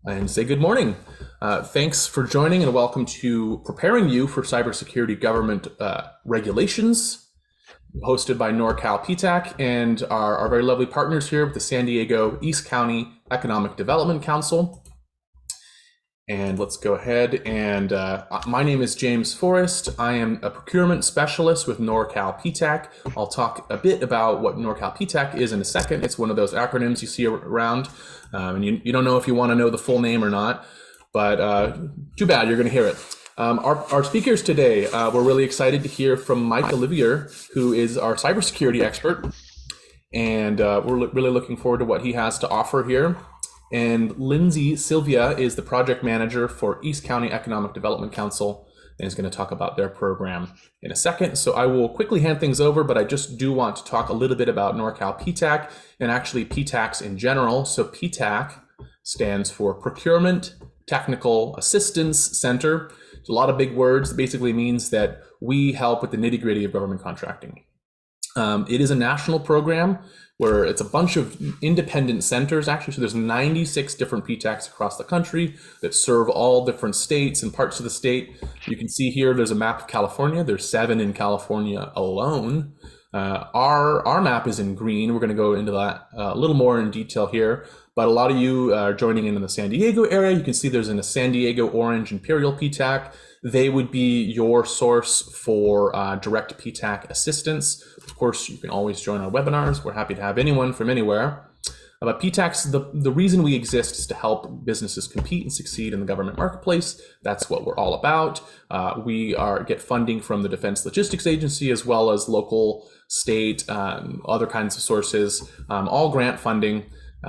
And say good morning. Thanks for joining and welcome to Preparing You for Cybersecurity Government Regulations, hosted by NorCal PTAC and our very lovely partners here with the San Diego East County Economic Development Council. And let's go ahead and my name is James Forrest. I am a procurement specialist with NorCal PTAC. I'll talk a bit about what NorCal PTAC is in a second. It's one of those acronyms you see around, and you don't know if you want to know the full name or not, but too bad, you're going to hear it. Our speakers today, we're really excited to hear from Mike Olivier, who is our cybersecurity expert, and we're really looking forward to what he has to offer here. And Lindsay Sylvia is the project manager for East County Economic Development Council and is going to talk about their program in a second. So I will quickly hand things over, but I just do want to talk a little bit about NorCal PTAC and actually PTACs in general. So PTAC stands for Procurement Technical Assistance Center. It's a lot of big words. It basically means that we help with the nitty-gritty of government contracting. It is a national program where it's a bunch of independent centers, actually. So there's 96 different PTACs across the country that serve all different states and parts of the state. You can see here, there's a map of California. There's 7 in California alone. Our map is in green. We're going to go into that a little more in detail here. But a lot of you are joining in the San Diego area. You can see there's a San Diego Orange Imperial PTAC. They would be your source for direct PTAC assistance. Of course, you can always join our webinars. We're happy to have anyone from anywhere. But PTACs, the reason we exist is to help businesses compete and succeed in the government marketplace. That's what we're all about. We get funding from the Defense Logistics Agency as well as local, state, other kinds of sources, all grant funding.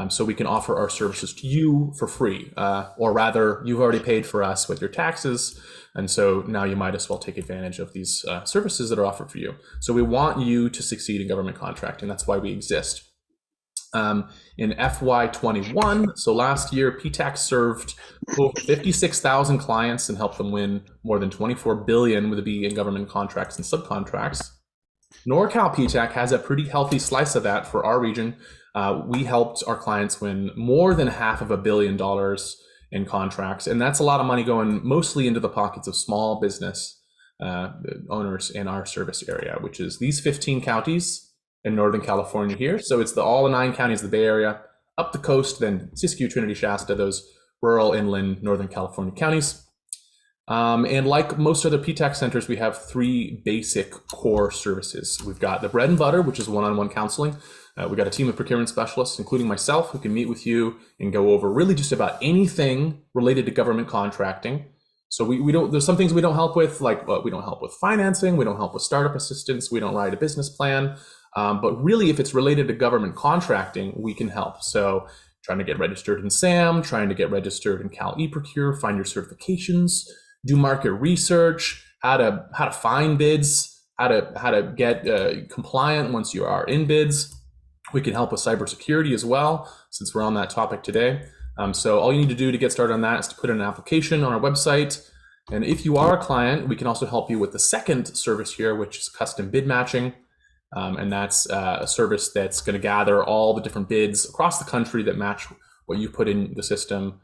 So we can offer our services to you for free, or rather, you've already paid for us with your taxes, and so now you might as well take advantage of these services that are offered for you. So we want you to succeed in government contracting. That's why we exist. In FY21, so last year, PTAC served over 56,000 clients and helped them win more than 24 billion with a B in government contracts and subcontracts. NorCal PTAC has a pretty healthy slice of that for our region. We helped our clients win more than $500 million in contracts, and that's a lot of money going mostly into the pockets of small business owners in our service area, which is these 15 counties in Northern California here. So it's all the 9 counties of the Bay Area, up the coast, then Siskiyou, Trinity, Shasta, those rural inland Northern California counties. And like most other PTAC centers, we have 3 basic core services. We've got the bread and butter, which is one-on-one counseling. We've got a team of procurement specialists, including myself, who can meet with you and go over really just about anything related to government contracting. So we don't, there's some things we don't help with, like we don't help with financing, we don't help with startup assistance, we don't write a business plan. But really, if it's related to government contracting, we can help. So trying to get registered in SAM, trying to get registered in Cal eProcure, find your certifications, do market research, how to find bids, how to get compliant once you are in bids. We can help with cybersecurity as well, since we're on that topic today. So all you need to do to get started on that is to put in an application on our website. And if you are a client, we can also help you with the second service here, which is custom bid matching. And that's a service that's going to gather all the different bids across the country that match what you put in the system,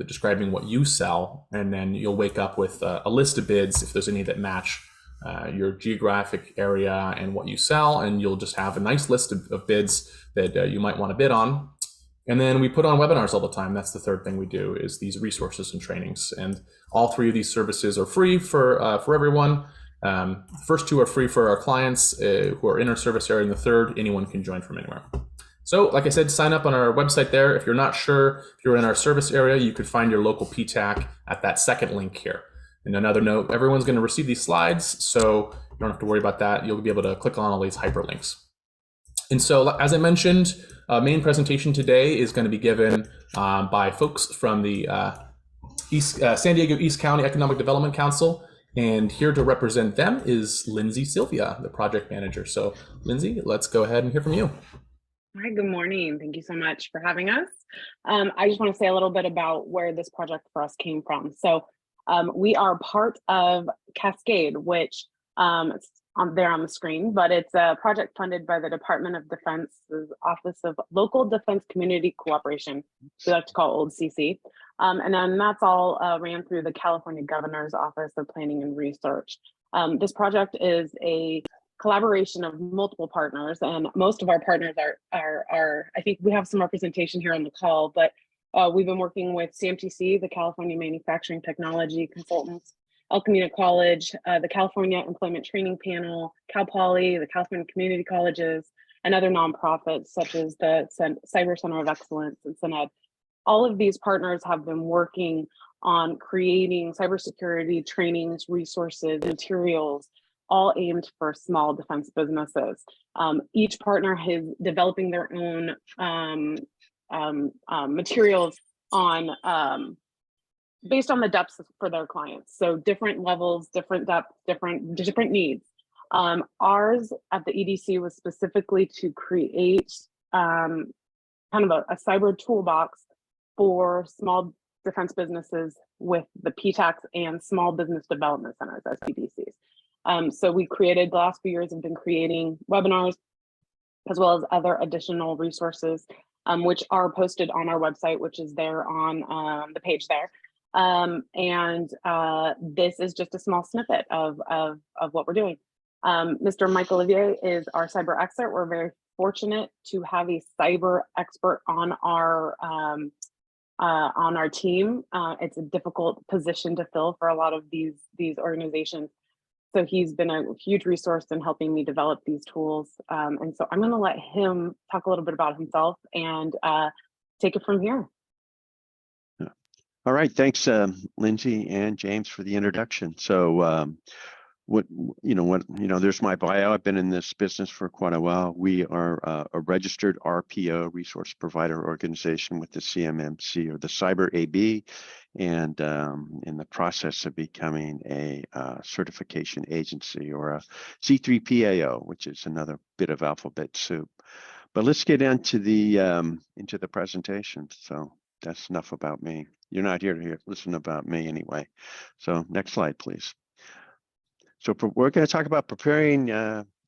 describing what you sell. And then you'll wake up with a list of bids if there's any that match your geographic area and what you sell, and you'll just have a nice list of bids that you might want to bid on. And then we put on webinars all the time. That's the third thing we do, is these resources and trainings. And all 3 of these services are free for everyone. The first 2 are free for our clients who are in our service area, and the third, anyone can join from anywhere. So like I said, sign up on our website there. If you're not sure, if you're in our service area, you could find your local PTAC at that second link here. And another note, everyone's going to receive these slides, so you don't have to worry about that. You'll be able to click on all these hyperlinks. And so, as I mentioned, main presentation today is going to be given by folks from the San Diego East County Economic Development Council. And here to represent them is Lindsay Sylvia, the project manager. So Lindsay, let's go ahead and hear from you. Hi, good morning. Thank you so much for having us. I just want to say a little bit about where this project for us came from. So we are part of Cascade, which there on the screen, but it's a project funded by the Department of Defense's Office of Local Defense Community Cooperation, we like to call old CC. And then that's all ran through the California Governor's Office of Planning and Research. This project is a collaboration of multiple partners, and most of our partners are I think we have some representation here on the call, but we've been working with CMTC, the California Manufacturing Technology Consultants, El Camino College, the California Employment Training Panel, Cal Poly, the California Community Colleges, and other nonprofits such as the Cyber Center of Excellence and SYNED. All of these partners have been working on creating cybersecurity trainings, resources, materials, all aimed for small defense businesses. Each partner is developing their own materials on based on the depths for their clients. So different levels, different depth, different needs. Ours at the EDC was specifically to create kind of a cyber toolbox for small defense businesses with the PTACs and small business development centers, SBDCs. So we created, the last few years have been creating webinars as well as other additional resources, which are posted on our website, which is there on the page there. This is just a small snippet of what we're doing. Mr. Mike Olivier is our cyber expert. We're very fortunate to have a cyber expert on our team. It's a difficult position to fill for a lot of these organizations. So he's been a huge resource in helping me develop these tools. And so I'm going to let him talk a little bit about himself and take it from here. All right, thanks, Lindsay and James, for the introduction. So, there's my bio. I've been in this business for quite a while. We are a registered RPO, resource provider organization, with the CMMC, or the Cyber AB, and in the process of becoming a certification agency, or a C3PAO, which is another bit of alphabet soup. But let's get into the presentation. So that's enough about me. You're not here to listen about me anyway. So next slide, please. So we're going to talk about preparing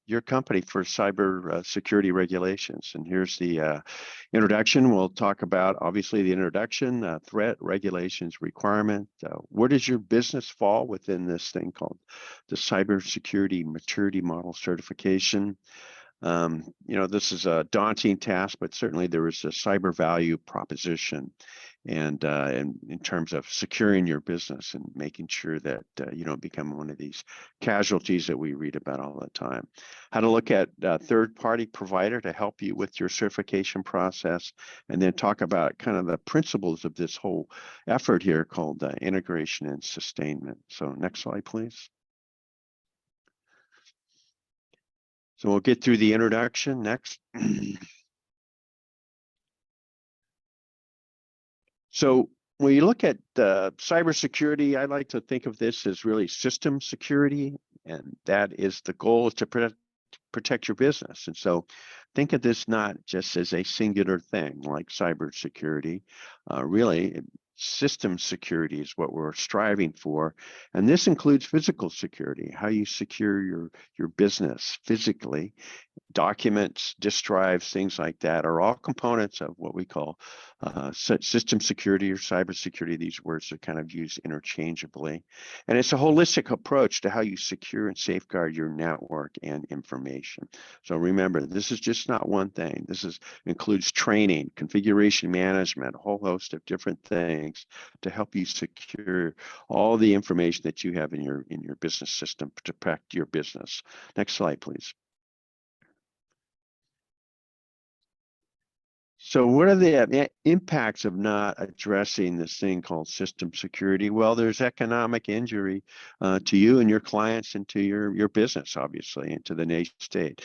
your company for cyber security regulations. And here's the introduction. We'll talk about, obviously, the introduction, threat, regulations, requirement. Where does your business fall within this thing called the Cybersecurity Maturity Model Certification? This is a daunting task, but certainly there is a cyber value proposition, and in terms of securing your business and making sure that you don't become one of these casualties that we read about all the time. How to look at a third-party provider to help you with your certification process, and then talk about kind of the principles of this whole effort here called integration and sustainment. So next slide, please. So we'll get through the introduction next. So when you look at cybersecurity, I like to think of this as really system security, and that is the goal, is to protect your business. And so think of this not just as a singular thing like cybersecurity. Really, system security is what we're striving for, and this includes physical security, how you secure your business physically. Documents, disk drives, things like that are all components of what we call system security or cybersecurity. These words are kind of used interchangeably, and it's a holistic approach to how you secure and safeguard your network and information. So remember, this is just not one thing. This includes training, configuration management, a whole host of different things to help you secure all the information that you have in your business system to protect your business. Next slide, please. So what are the impacts of not addressing this thing called system security? Well, there's economic injury to you and your clients, and to your business, obviously, and to the nation state.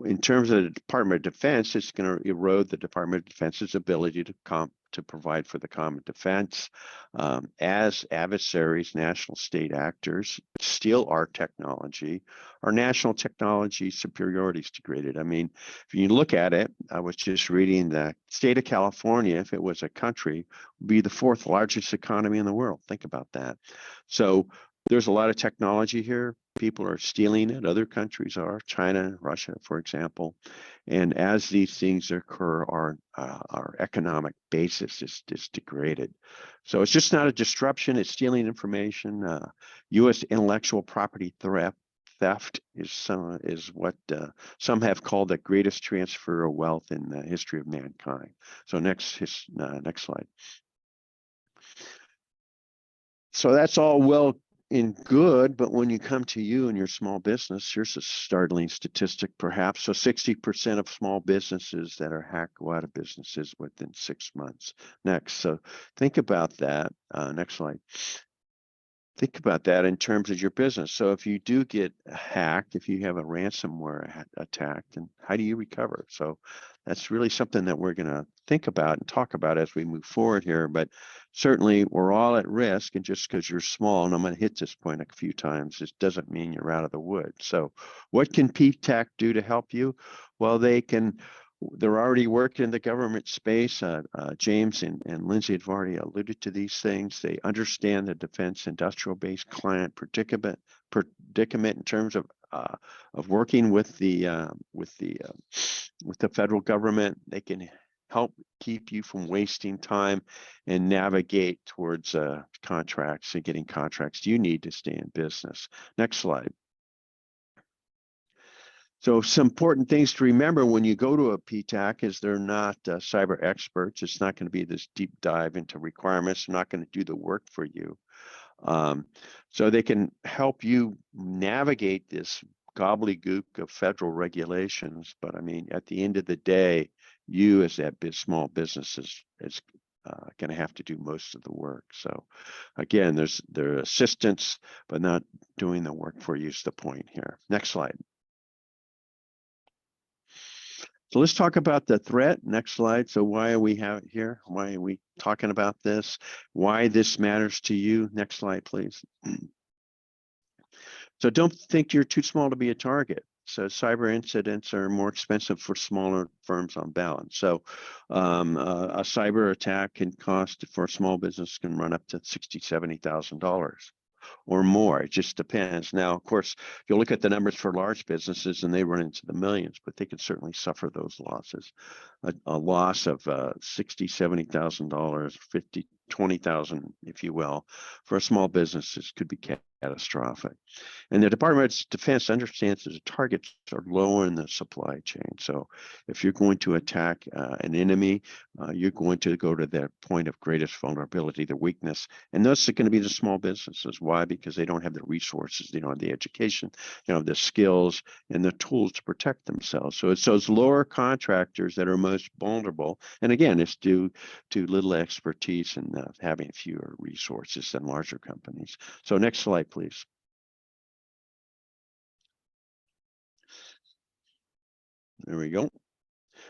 In terms of the Department of Defense, it's going to erode the Department of Defense's ability to provide for the common defense as adversaries, national state actors, steal our technology. Our national technology superiority is degraded. I mean, if you look at it, I was just reading the state of California, if it was a country, would be the 4th largest economy in the world. Think about that. So there's a lot of technology here. people are stealing it. Other countries are, China, Russia, for example. And as these things occur, our economic basis is degraded. So it's just not a disruption, it's stealing information. U.S. intellectual property theft is what some have called the greatest transfer of wealth in the history of mankind. So next slide. So that's all well and good, but when you come to you and your small business, here's a startling statistic perhaps. So 60% of small businesses that are hacked go out of businesses within 6 months. Next, so think about that. Next slide. Think about that in terms of your business. So if you do get hacked, if you have a ransomware attack, then how do you recover? So that's really something that we're going to think about and talk about as we move forward here. But certainly we're all at risk, and just because you're small, and I'm going to hit this point a few times, it doesn't mean you're out of the woods. So what can PTAC do to help you? Well, they're already working in the government space. James and Lindsay have already alluded to these things. They understand the defense industrial base client predicament in terms of working with the federal government. They can help keep you from wasting time and navigate towards contracts and getting contracts you need to stay in business. Next slide. So some important things to remember when you go to a PTAC is they're not cyber experts. It's not going to be this deep dive into requirements. They're not going to do the work for you. So they can help you navigate this gobbledygook of federal regulations. But I mean, at the end of the day, you as that small business is going to have to do most of the work. So again, their assistance, but not doing the work for you is the point here. Next slide. So let's talk about the threat. Next slide. So why are we here? Why are we talking about this? Why this matters to you? Next slide, please. So don't think you're too small to be a target. So cyber incidents are more expensive for smaller firms on balance. So a cyber attack can cost for a small business can run up to $60,000, $70,000. Or more. It just depends. Now, of course, you'll look at the numbers for large businesses and they run into the millions, but they can certainly suffer those losses. A loss of $60,000, $70,000, 50, 20,000, if you will, for a small business could be catastrophic. And the Department of Defense understands that the targets are lower in the supply chain. So if you're going to attack an enemy, you're going to go to their point of greatest vulnerability, the weakness. And those are going to be the small businesses. Why? Because they don't have the resources, they don't have the education, they don't have the skills and the tools to protect themselves. So it's those lower contractors that are most vulnerable. And again, it's due to little expertise and having fewer resources than larger companies. So next slide, please. There we go.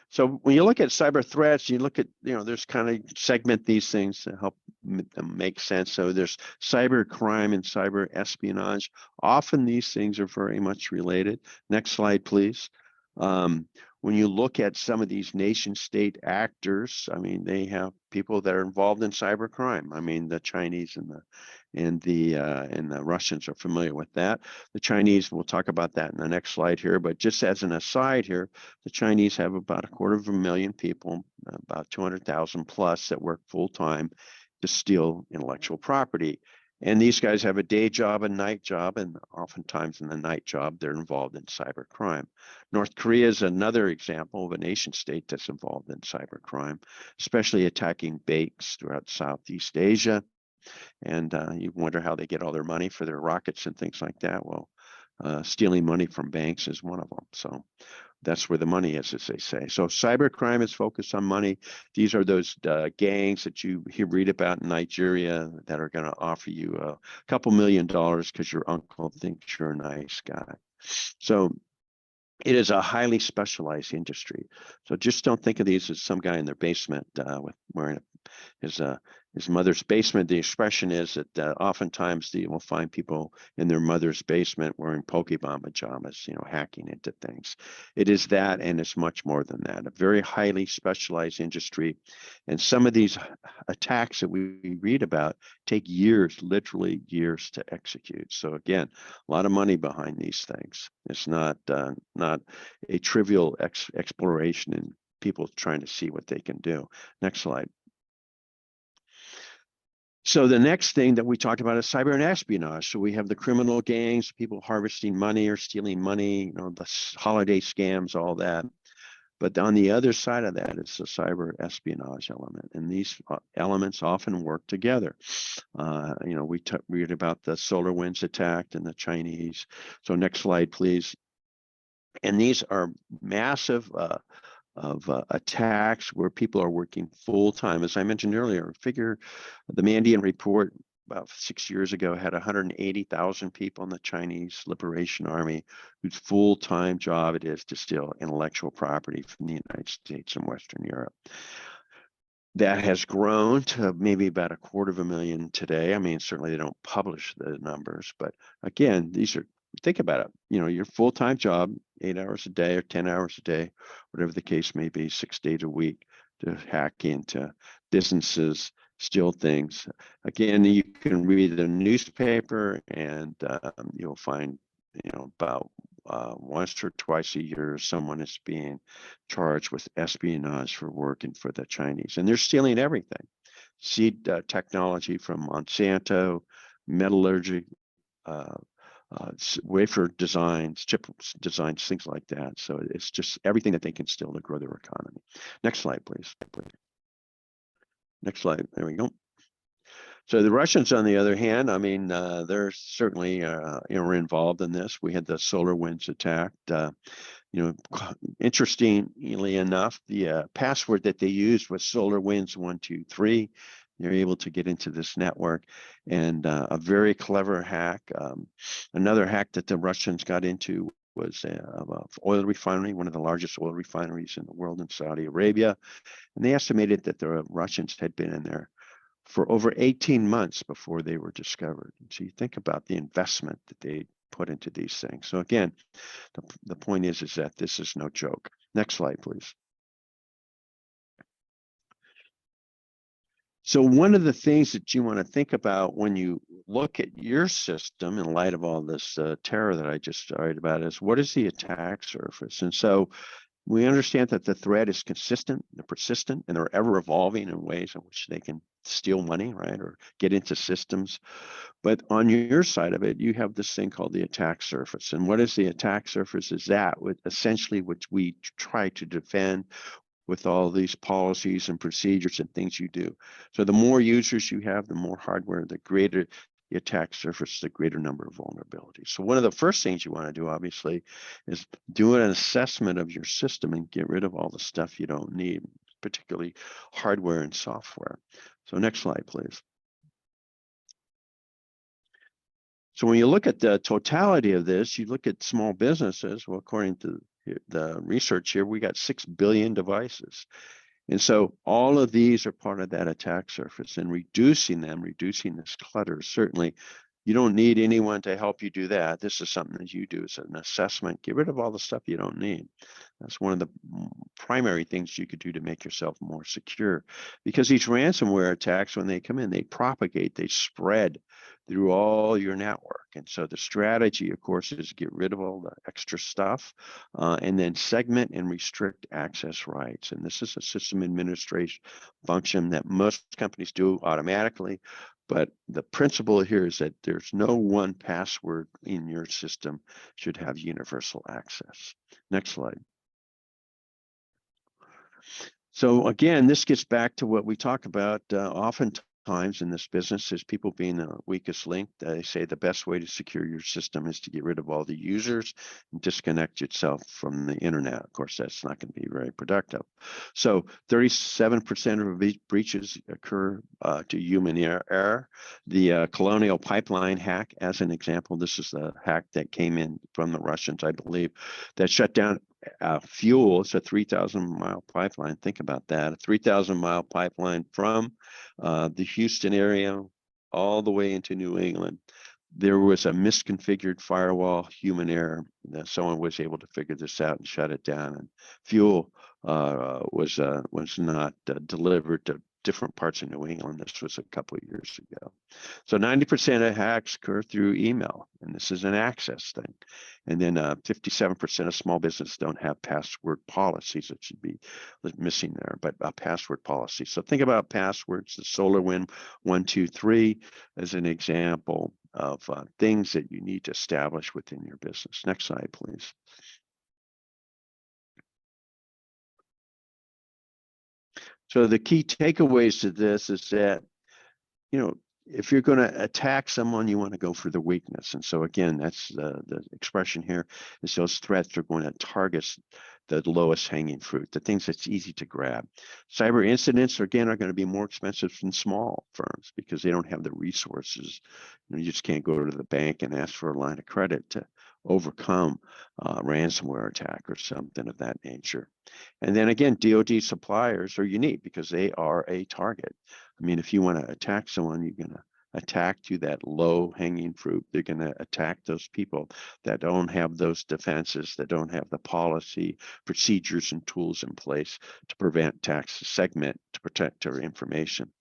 So when you look at cyber threats, you look at, there's kind of segment these things to help them make sense. So there's cyber crime and cyber espionage. Often these things are very much related. Next slide, please. When you look at some of these nation state actors, I mean, they have people that are involved in cyber crime. I mean, the Chinese and the Russians are familiar with that. The Chinese, we'll talk about that in the next slide here, but just as an aside here, the Chinese have about 250,000 people, about 200,000 plus that work full time to steal intellectual property. And these guys have a day job, a night job, and oftentimes in the night job, they're involved in cyber crime. North Korea is another example of a nation state that's involved in cyber crime, especially attacking banks throughout Southeast Asia. And you wonder how they get all their money for their rockets and things like that. Well, stealing money from banks is one of them. So that's where the money is, as they say. So cybercrime is focused on money. These are those gangs that you read about in Nigeria that are going to offer you a couple $1 million because your uncle thinks you're a nice guy. So it is a highly specialized industry. So just don't think of these as some guy in their basement with wearing his his mother's basement. The expression is that oftentimes you will find people in their mother's basement wearing Pokemon pajamas, hacking into things. It is that, and it's much more than that. A very highly specialized industry, and some of these attacks that we read about take years, literally years, to execute. So again, a lot of money behind these things. It's not a trivial exploration and people trying to see what they can do. Next slide. So the next thing that we talked about is cyber and espionage. So we have the criminal gangs, people harvesting money or stealing money, the holiday scams, all that. But on the other side of that is the cyber espionage element, and these elements often work together. We read about the SolarWinds attack and the Chinese. So next slide, please. And these are massive attacks where people are working full time. As I mentioned earlier, the Mandiant report about 6 years ago had 180,000 people in the Chinese Liberation Army whose full-time job it is to steal intellectual property from the United States and Western Europe. That has grown to maybe about 250,000 today. I mean, certainly they don't publish the numbers, but again, think about it. Your full-time job, 8 hours a day or 10 hours a day, whatever the case may be, 6 days a week, to hack into businesses, steal things. Again, you can read the newspaper and you'll find, about once or twice a year, someone is being charged with espionage for working for the Chinese. And they're stealing everything. Seed technology from Monsanto, metallurgy, wafer designs, chip designs, things like that. So it's just everything that they can steal to grow their economy. Next slide, please. Next slide. There we go. So the Russians, on the other hand, I mean, they're certainly were involved in this. We had the SolarWinds attack. Interestingly enough, the password that they used was SolarWinds 123. They're able to get into this network, and a very clever hack. Another hack that the Russians got into was an oil refinery, one of the largest oil refineries in the world in Saudi Arabia. And they estimated that the Russians had been in there for over 18 months before they were discovered. And so you think about the investment that they put into these things. So again, the point is that this is no joke. Next slide, please. So one of the things that you want to think about when you look at your system in light of all this terror that I just started about is, what is the attack surface? And so we understand that the threat is consistent, they're persistent, and they're ever evolving in ways in which they can steal money, right, or get into systems. But on your side of it, you have this thing called the attack surface. And what is the attack surface? Is that essentially which we try to defend with all these policies and procedures and things you do. So the more users you have, the more hardware, the greater the attack surface, the greater number of vulnerabilities. So one of the first things you want to do, obviously, is do an assessment of your system and get rid of all the stuff you don't need, particularly hardware and software. So next slide, please. So when you look at the totality of this, you look at small businesses. Well, according to the research here, we got 6 billion devices. And so all of these are part of that attack surface, and reducing this clutter, certainly you don't need anyone to help you do that. This is something that you do as an assessment. Get rid of all the stuff you don't need. That's one of the primary things you could do to make yourself more secure, because these ransomware attacks, when they come in, they propagate, they spread through all your network. And so the strategy, of course, is get rid of all the extra stuff and then segment and restrict access rights. And this is a system administration function that most companies do automatically. But the principle here is that there's no one password in your system should have universal access. Next slide. So again, this gets back to what we talk about oftentimes in this business is people being the weakest link. They say the best way to secure your system is to get rid of all the users and disconnect yourself from the internet. Of course, that's not going to be very productive. So 37% of breaches occur to human error. The Colonial Pipeline hack, as an example, this is the hack that came in from the Russians, I believe, that shut down fuel. It's a 3,000-mile pipeline. Think about that. A 3,000-mile pipeline from the Houston area all the way into New England. There was a misconfigured firewall, human error. Someone was able to figure this out and shut it down. And fuel was not delivered to different parts of New England. This was a couple of years ago. So 90% of hacks occur through email, and this is an access thing. And then 57% of small businesses don't have password policies. It should be missing there, but a password policy. So think about passwords. The SolarWinds 123 as an example of things that you need to establish within your business. Next slide, please. So the key takeaways to this is that, if you're going to attack someone, you want to go for the weakness. And so again, that's the expression here is those threats are going to target the lowest hanging fruit, the things that's easy to grab. Cyber incidents, again, are going to be more expensive than small firms because they don't have the resources. You just can't go to the bank and ask for a line of credit to overcome a ransomware attack or something of that nature. And then again, DoD suppliers are unique because they are a target. I mean, if you want to attack someone, you're going to attack to that low hanging fruit. They're going to attack those people that don't have those defenses, that don't have the policy, procedures, and tools in place to prevent attacks, segment, to protect their information.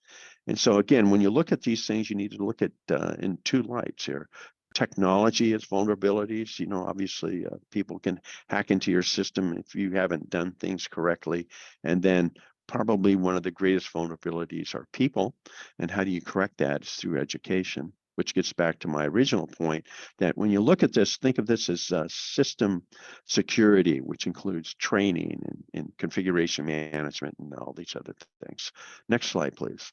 And so again, when you look at these things, you need to look at in two lights here. Technology as vulnerabilities. Obviously people can hack into your system if you haven't done things correctly. And then probably one of the greatest vulnerabilities are people. And how do you correct that? It's through education, which gets back to my original point that when you look at this, think of this as system security, which includes training and configuration management and all these other things. Next slide, please.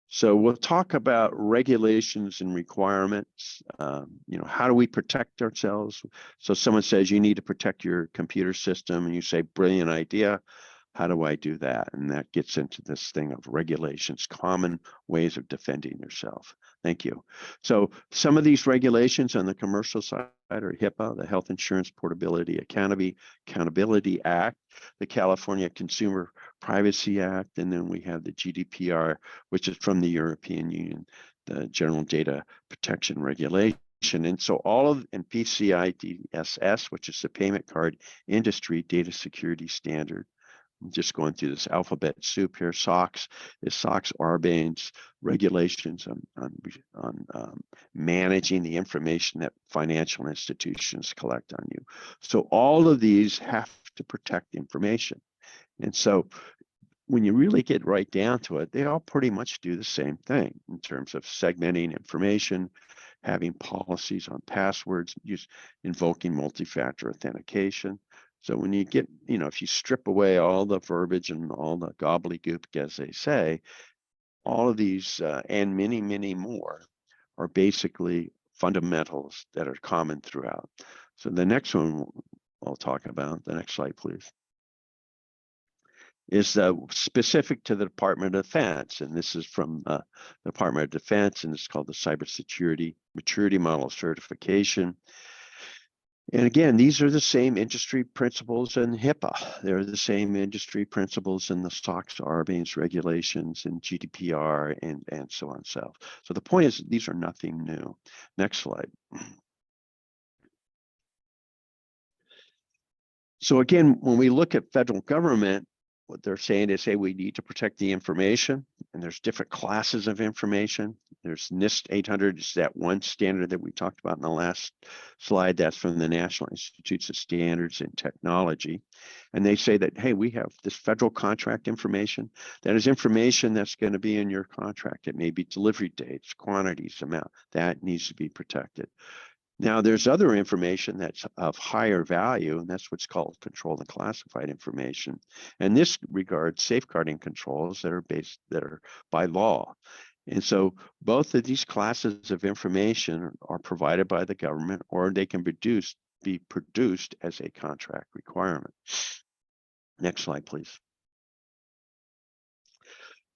So we'll talk about regulations and requirements. How do we protect ourselves? So someone says you need to protect your computer system, and you say, brilliant idea. How do I do that? And that gets into this thing of regulations, common ways of defending yourself. Thank you. So some of these regulations on the commercial side are HIPAA, the Health Insurance Portability Accountability Act, the California Consumer Privacy Act, and then we have the GDPR, which is from the European Union, the General Data Protection Regulation. And so and PCI DSS, which is the Payment Card Industry Data Security Standard. I'm just going through this alphabet soup here. SOX is SOX-Sarbanes regulations on managing the information that financial institutions collect on you. So all of these have to protect information. And so when you really get right down to it, they all pretty much do the same thing in terms of segmenting information, having policies on passwords, invoking multi-factor authentication. So when you get, if you strip away all the verbiage and all the gobbledygook, as they say, all of these and many, many more are basically fundamentals that are common throughout. So the next one I'll talk about, the next slide, please, is specific to the Department of Defense. And this is from the Department of Defense, and it's called the Cybersecurity Maturity Model Certification. And again, these are the same industry principles in HIPAA. They're the same industry principles in the SOX-Sarbanes regulations and GDPR and so on. So the point is, these are nothing new. Next slide. So again, when we look at federal government, what they're saying is, hey, we need to protect the information, and there's different classes of information. There's NIST 800, is that one standard that we talked about in the last slide. That's from the National Institutes of Standards and Technology. And they say that, hey, we have this federal contract information. That is information that's going to be in your contract. It may be delivery dates, quantities, amount. That needs to be protected. Now, there's other information that's of higher value, and that's what's called controlled and classified information. And this regards safeguarding controls that are by law. And so both of these classes of information are provided by the government, or they can be produced as a contract requirement. Next slide, please.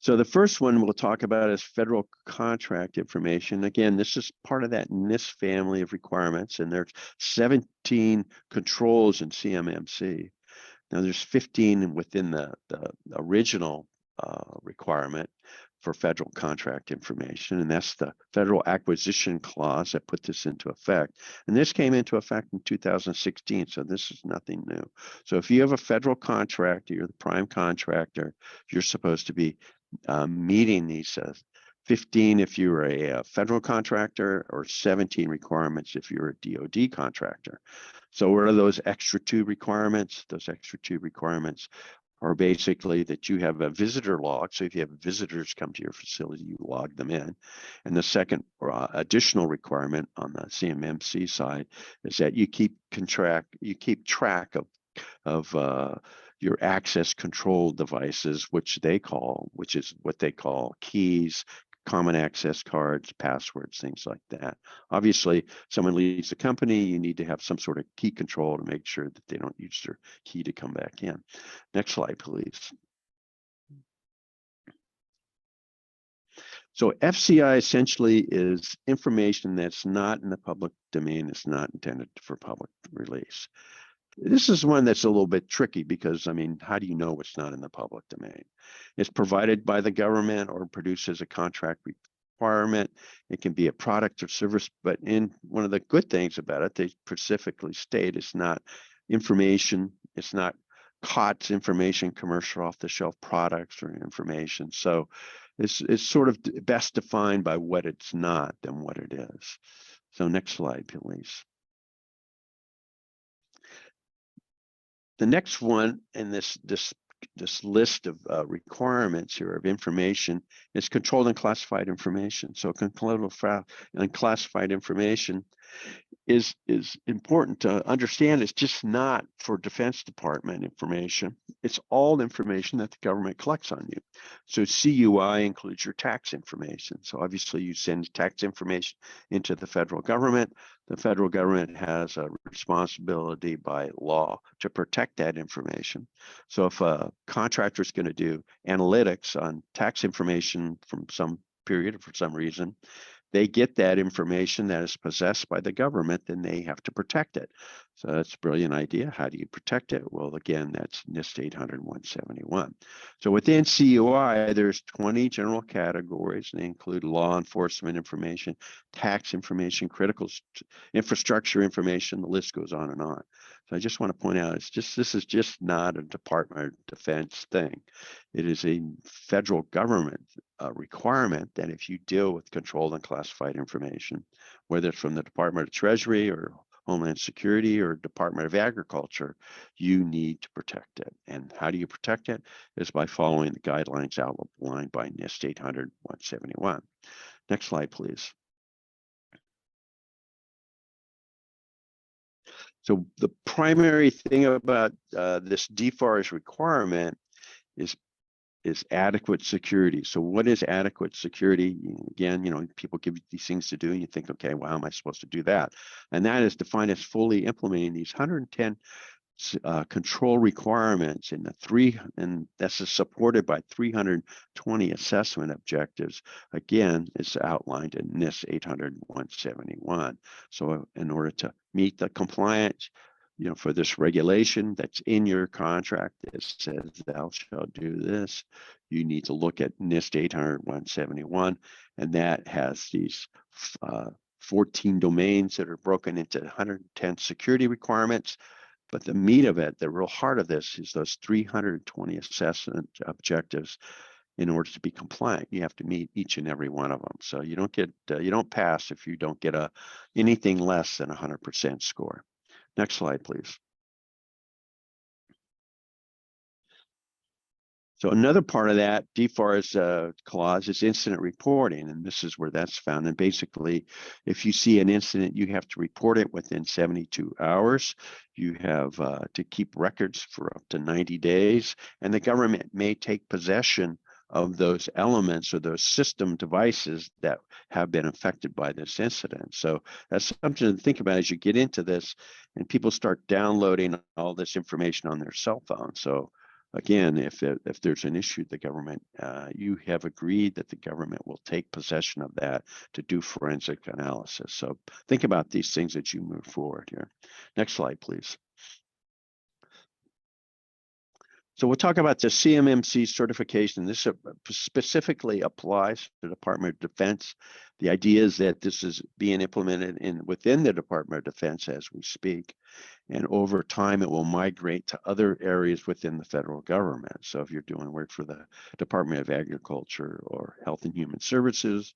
So the first one we'll talk about is federal contract information. Again, this is part of that NIST family of requirements, and there's 17 controls in CMMC. Now there's 15 within the original requirement for federal contract information, and that's the federal acquisition clause that put this into effect. And this came into effect in 2016, so this is nothing new. So if you have a federal contract, you're the prime contractor, you're supposed to be meeting these 15 if you're a federal contractor, or 17 requirements if you're a DoD contractor. So what are those extra 2 requirements? Those extra 2 requirements are basically that you have a visitor log. So if you have visitors come to your facility, you log them in. And the second additional requirement on the CMMC side is that you keep track of your access control devices, which is what they call keys, common access cards, passwords, things like that. Obviously, someone leaves the company, you need to have some sort of key control to make sure that they don't use their key to come back in. Next slide, please. So FCI essentially is information that's not in the public domain. It's not intended for public release. This is one that's a little bit tricky because, I mean, how do you know what's not in the public domain? It's provided by the government or produced as a contract requirement. It can be a product or service, but in one of the good things about it, they specifically state it's not information, it's not COTS information, commercial off-the-shelf products or information. So it's sort of best defined by what it's not than what it is. So next slide, please. The next one in this list of requirements here of information is controlled and classified information. So controlled and classified information is important to understand. It's just not for Defense Department information. It's all information that the government collects on you. So CUI includes your tax information. So obviously you send tax information into the federal government. The federal government has a responsibility by law to protect that information. So if a contractor is going to do analytics on tax information from some period for some reason, they get that information that is possessed by the government, then they have to protect it. So that's a brilliant idea. How do you protect it? Well, again, that's NIST 800-171. So within CUI, there's 20 general categories, and they include law enforcement information, tax information, critical infrastructure information. The list goes on and on. So I just want to point out, this is just not a Department of Defense thing. It is a federal government requirement that if you deal with controlled and classified information, whether it's from the Department of Treasury or Homeland Security or Department of Agriculture, you need to protect it. And how do you protect it? Is by following the guidelines outlined by NIST 800-171. Next slide, please. So the primary thing about this DFARS requirement is adequate security. So what is adequate security? Again, people give you these things to do and you think, okay, well, how am I supposed to do that? And that is defined as fully implementing these 110 control requirements and that's supported by 320 assessment objectives. Again, it's outlined in NIST 800-171. So in order to meet the compliance, for this regulation that's in your contract that says thou shalt do this, you need to look at NIST 800-171, and that has these 14 domains that are broken into 110 security requirements. But the meat of it, the real heart of this, is those 320 assessment objectives. In order to be compliant, you have to meet each and every one of them. So you don't pass if you don't get anything less than 100% score. Next slide, please. So another part of that DFARS clause is incident reporting, and this is where that's found. And basically, if you see an incident, you have to report it within 72 hours. You have to keep records for up to 90 days, and the government may take possession of those elements or those system devices that have been affected by this incident. So that's something to think about as you get into this and people start downloading all this information on their cell phone. So again, if there's an issue, the government, you have agreed that the government will take possession of that to do forensic analysis. So think about these things as you move forward here. Next slide, please. So we'll talk about the CMMC certification. This specifically applies to the Department of Defense. The idea is that this is being implemented within the Department of Defense as we speak. And over time, it will migrate to other areas within the federal government. So if you're doing work for the Department of Agriculture or Health and Human Services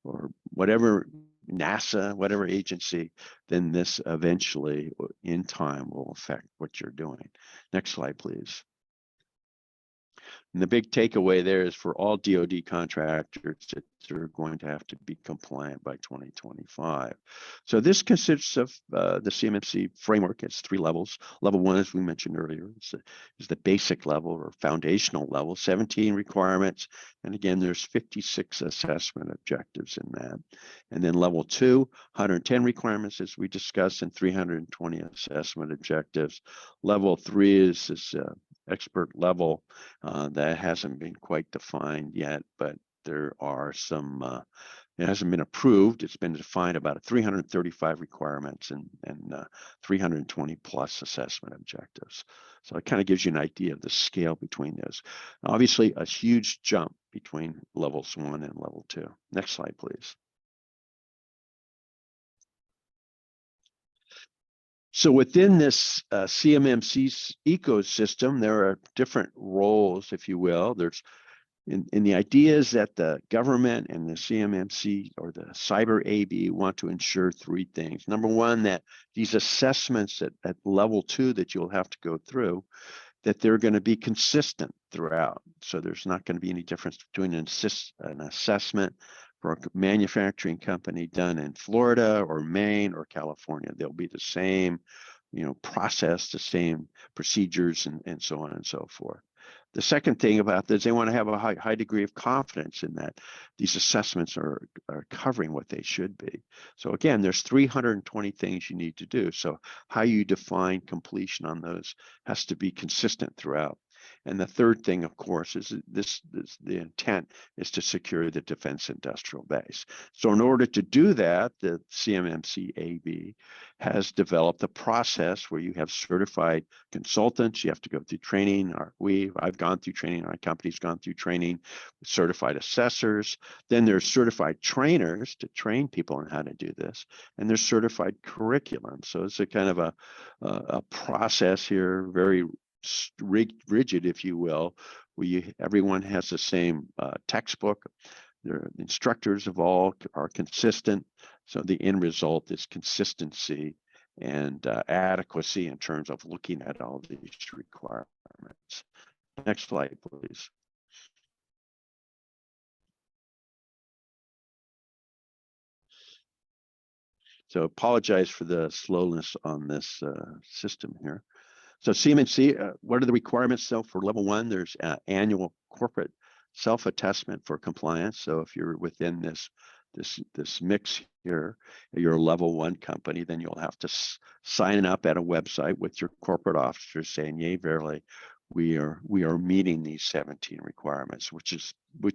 or whatever, NASA, whatever agency, then this eventually in time will affect what you're doing. Next slide, please. And the big takeaway there is for all DoD contractors that they're going to have to be compliant by 2025. So this consists of the CMMC framework. It's 3 levels. Level 1, as we mentioned earlier, is the basic level or foundational level, 17 requirements. And again, there's 56 assessment objectives in that. And then level 2, 110 requirements, as we discussed, and 320 assessment objectives. Level 3 is this expert level that hasn't been quite defined yet, but there are some, it hasn't been approved. It's been defined about 335 requirements and 320 plus assessment objectives. So it kind of gives you an idea of the scale between those. Obviously, a huge jump between levels 1 and level 2. Next slide, please. So within this CMMC ecosystem, there are different roles, if you will. There's in the idea is that the government and the CMMC or the Cyber AB want to ensure 3 things. Number 1, that these assessments at level 2 that you'll have to go through, that they're going to be consistent throughout. So there's not going to be any difference between an assessment for a manufacturing company done in Florida or Maine or California. They'll be the same, process, the same procedures and so on and so forth. The second thing about this, they want to have a high degree of confidence in that these assessments are covering what they should be. So again, there's 320 things you need to do. So how you define completion on those has to be consistent throughout. And the third thing, of course, is the intent is to secure the defense industrial base. So in order to do that, the CMMC AB has developed a process where you have certified consultants. You have to go through training. I've gone through training. Our company's gone through training. Certified assessors. Then there's certified trainers to train people on how to do this. And there's certified curriculum. So it's a kind of a process here, very rigid, if you will, where everyone has the same textbook. The instructors of all are consistent. So the end result is consistency and adequacy in terms of looking at all these requirements. Next slide, please. So apologize for the slowness on this system here. So CMMC, what are the requirements? So for level 1, there's annual corporate self-attestment for compliance. So if you're within this mix here, you're a level 1 company, then you'll have to sign up at a website with your corporate officer saying, yea, verily, we are meeting these 17 requirements, which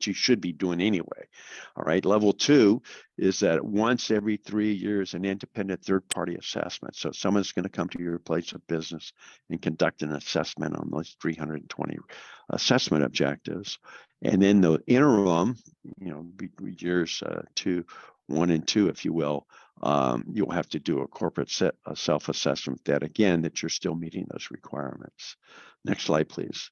you should be doing anyway. All right. Level 2 is that once every 3 years, an independent third-party assessment. So someone's going to come to your place of business and conduct an assessment on those 320 assessment objectives. And then the interim, years 1 and 2, if you will, you'll have to do a corporate self-assessment that you're still meeting those requirements. Next slide, please.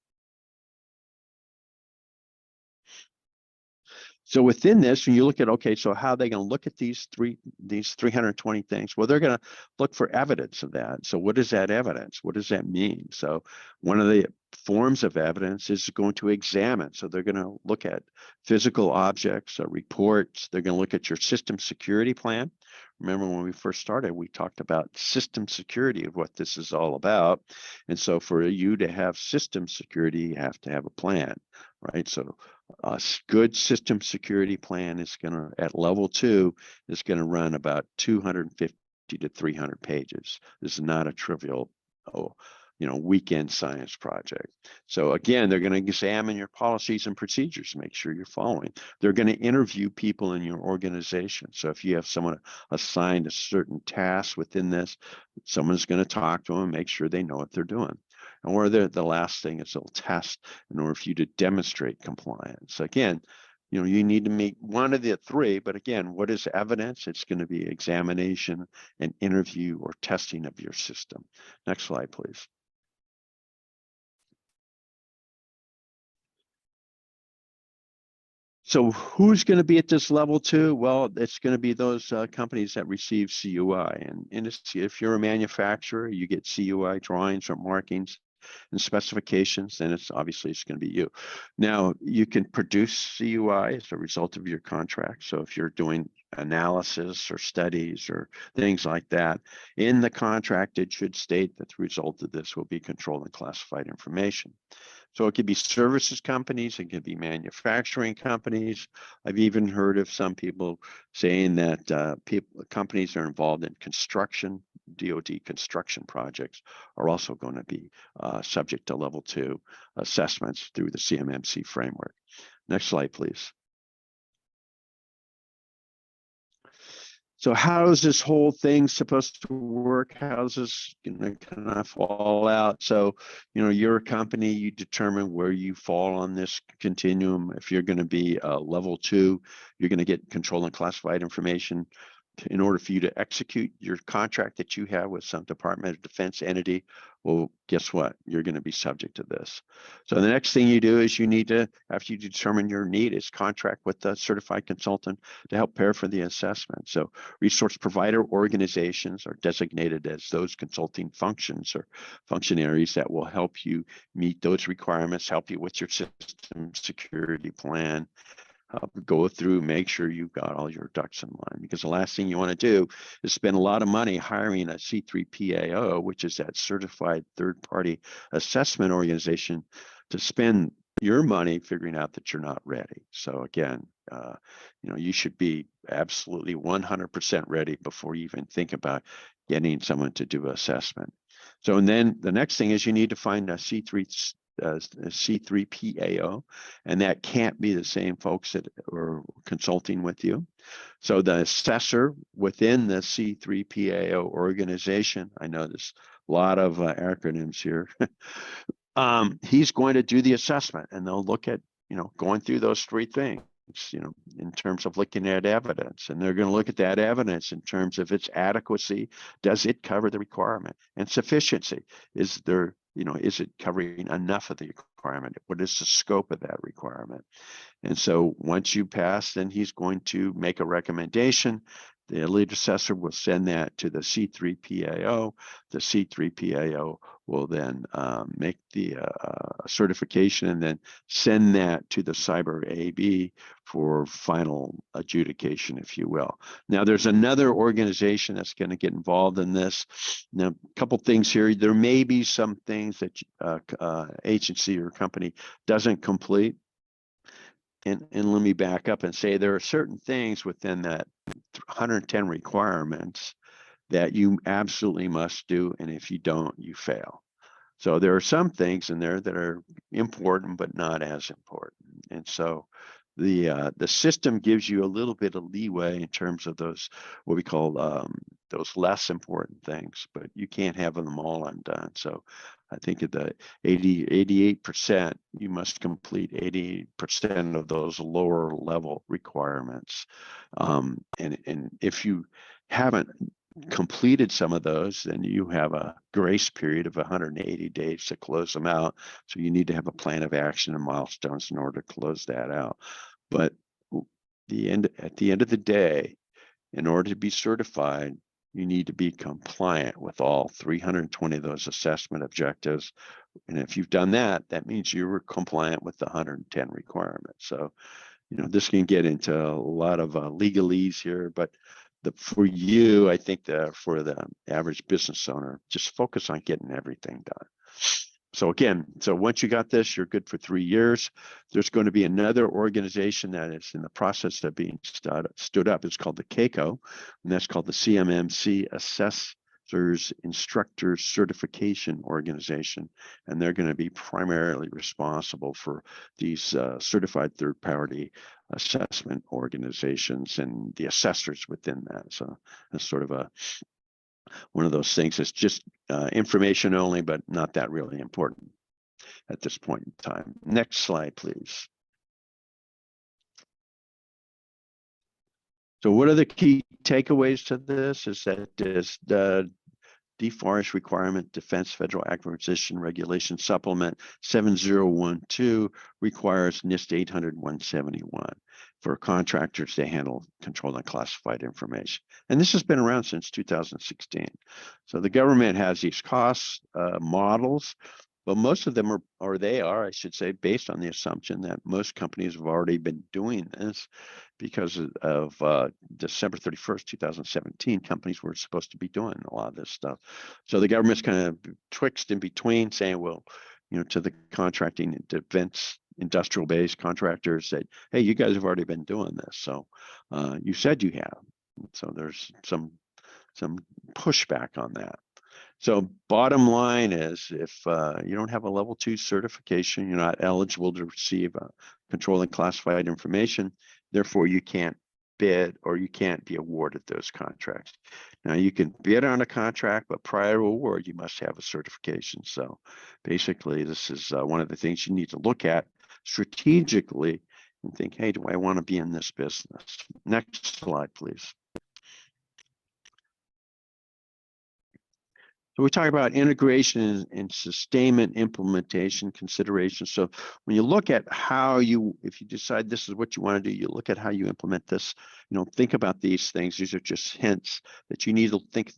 So within this, when you look at, okay, so how are they going to look at these 320 things? Well, they're going to look for evidence of that. So what is that evidence? What does that mean? So one of the forms of evidence is going to examine. So they're going to look at physical objects, reports. They're going to look at your system security plan. Remember when we first started, we talked about system security of what this is all about. And so for you to have system security, you have to have a plan, right? So a good system security plan is going to, at level 2, is going to run about 250 to 300 pages. This is not a trivial, weekend science project. So again, they're going to examine your policies and procedures, make sure you're following. They're going to interview people in your organization. So if you have someone assigned a certain task within this, someone's going to talk to them and make sure they know what they're doing. Or the last thing is they'll test in order for you to demonstrate compliance. Again, you need to meet one of the three, but again, what is evidence? It's going to be examination and interview or testing of your system. Next slide, please. So who's going to be at this level 2? Well, it's going to be those companies that receive CUI. And if you're a manufacturer, you get CUI drawings or markings and specifications, then it's going to be you. Now, you can produce CUI as a result of your contract. So if you're doing analysis or studies or things like that, in the contract, it should state that the result of this will be controlled and classified information. So it could be services companies, it could be manufacturing companies. I've even heard of some people saying that companies that are involved in construction, DoD construction projects, are also going to be subject to level 2 assessments through the CMMC framework. Next slide, please. So how is this whole thing supposed to work? How's this going to kind of fall out? So, you're a company, you determine where you fall on this continuum. If you're going to be level 2, you're going to get controlled and classified information in order for you to execute your contract that you have with some Department of Defense entity. Well, guess what? You're going to be subject to this. So the next thing you do is you need to, after you determine your need, is contract with the certified consultant to help prepare for the assessment. So resource provider organizations are designated as those consulting functions or functionaries that will help you meet those requirements, help you with your system security plan, go through, make sure you've got all your ducks in line, because the last thing you want to do is spend a lot of money hiring a C3PAO, which is that certified third-party assessment organization, to spend your money figuring out that you're not ready. So again, you should be absolutely 100% ready before you even think about getting someone to do assessment. So, and then the next thing is you need to find a C3PAO, and that can't be the same folks that are consulting with you. So the assessor within the C3PAO organization, I know there's a lot of acronyms here, he's going to do the assessment, and they'll look at, going through those 3 things. In terms of looking at evidence, and they're going to look at that evidence in terms of its adequacy. Does it cover the requirement? And sufficiency. Is it covering enough of the requirement? What is the scope of that requirement? And so once you pass, then he's going to make a recommendation. The lead assessor will send that to the C3PAO. The C3PAO will then make the certification and then send that to the Cyber AB for final adjudication, if you will. Now, there's another organization that's going to get involved in this. Now, a couple things here. There may be some things that agency or company doesn't complete. And let me back up and say there are certain things within that 110 requirements that you absolutely must do, and if you don't, you fail. So there are some things in there that are important but not as important. And so the system gives you a little bit of leeway in terms of those, what we call those less important things, but you can't have them all undone. So I think at the 88%, you must complete 80% of those lower level requirements. And if you haven't completed some of those, then you have a grace period of 180 days to close them out. So you need to have a plan of action and milestones in order to close that out. But at the end of the day, in order to be certified, you need to be compliant with all 320 of those assessment objectives. And if you've done that, that means you were compliant with the 110 requirements. So, this can get into a lot of legalese here, but for you, I think for the average business owner, just focus on getting everything done. So again, once you got this, you're good for 3 years. There's going to be another organization that is in the process of being stood up. It's called the CAICO, and that's called the CMMC Officers Instructors Certification Organization, and they're going to be primarily responsible for these certified third-party assessment organizations and the assessors within that. So it's sort of one of those things that's just information only, but not that really important at this point in time. Next slide, please. So what are the key takeaways to this? Is that the Deforest Requirement Defense Federal Acquisition Regulation Supplement 7012 requires NIST 800-171 for contractors to handle controlled and classified information. And this has been around since 2016. So the government has these cost models, but most of them are, I should say, based on the assumption that most companies have already been doing this because of December 31st, 2017, companies were supposed to be doing a lot of this stuff. So the government's kind of twixt in between saying, well, to the contracting defense industrial-based contractors that, hey, you guys have already been doing this. So you said you have. So there's some pushback on that. So bottom line is, if you don't have a level 2 certification, you're not eligible to receive controlled and classified information. Therefore, you can't bid or you can't be awarded those contracts. Now, you can bid on a contract, but prior to award, you must have a certification. So basically, this is one of the things you need to look at strategically and think, hey, do I want to be in this business? Next slide, please. So we talk about integration and sustainment implementation considerations. So when you look at how if you decide this is what you want to do, you look at how you implement this, think about these things. These are just hints that you need to think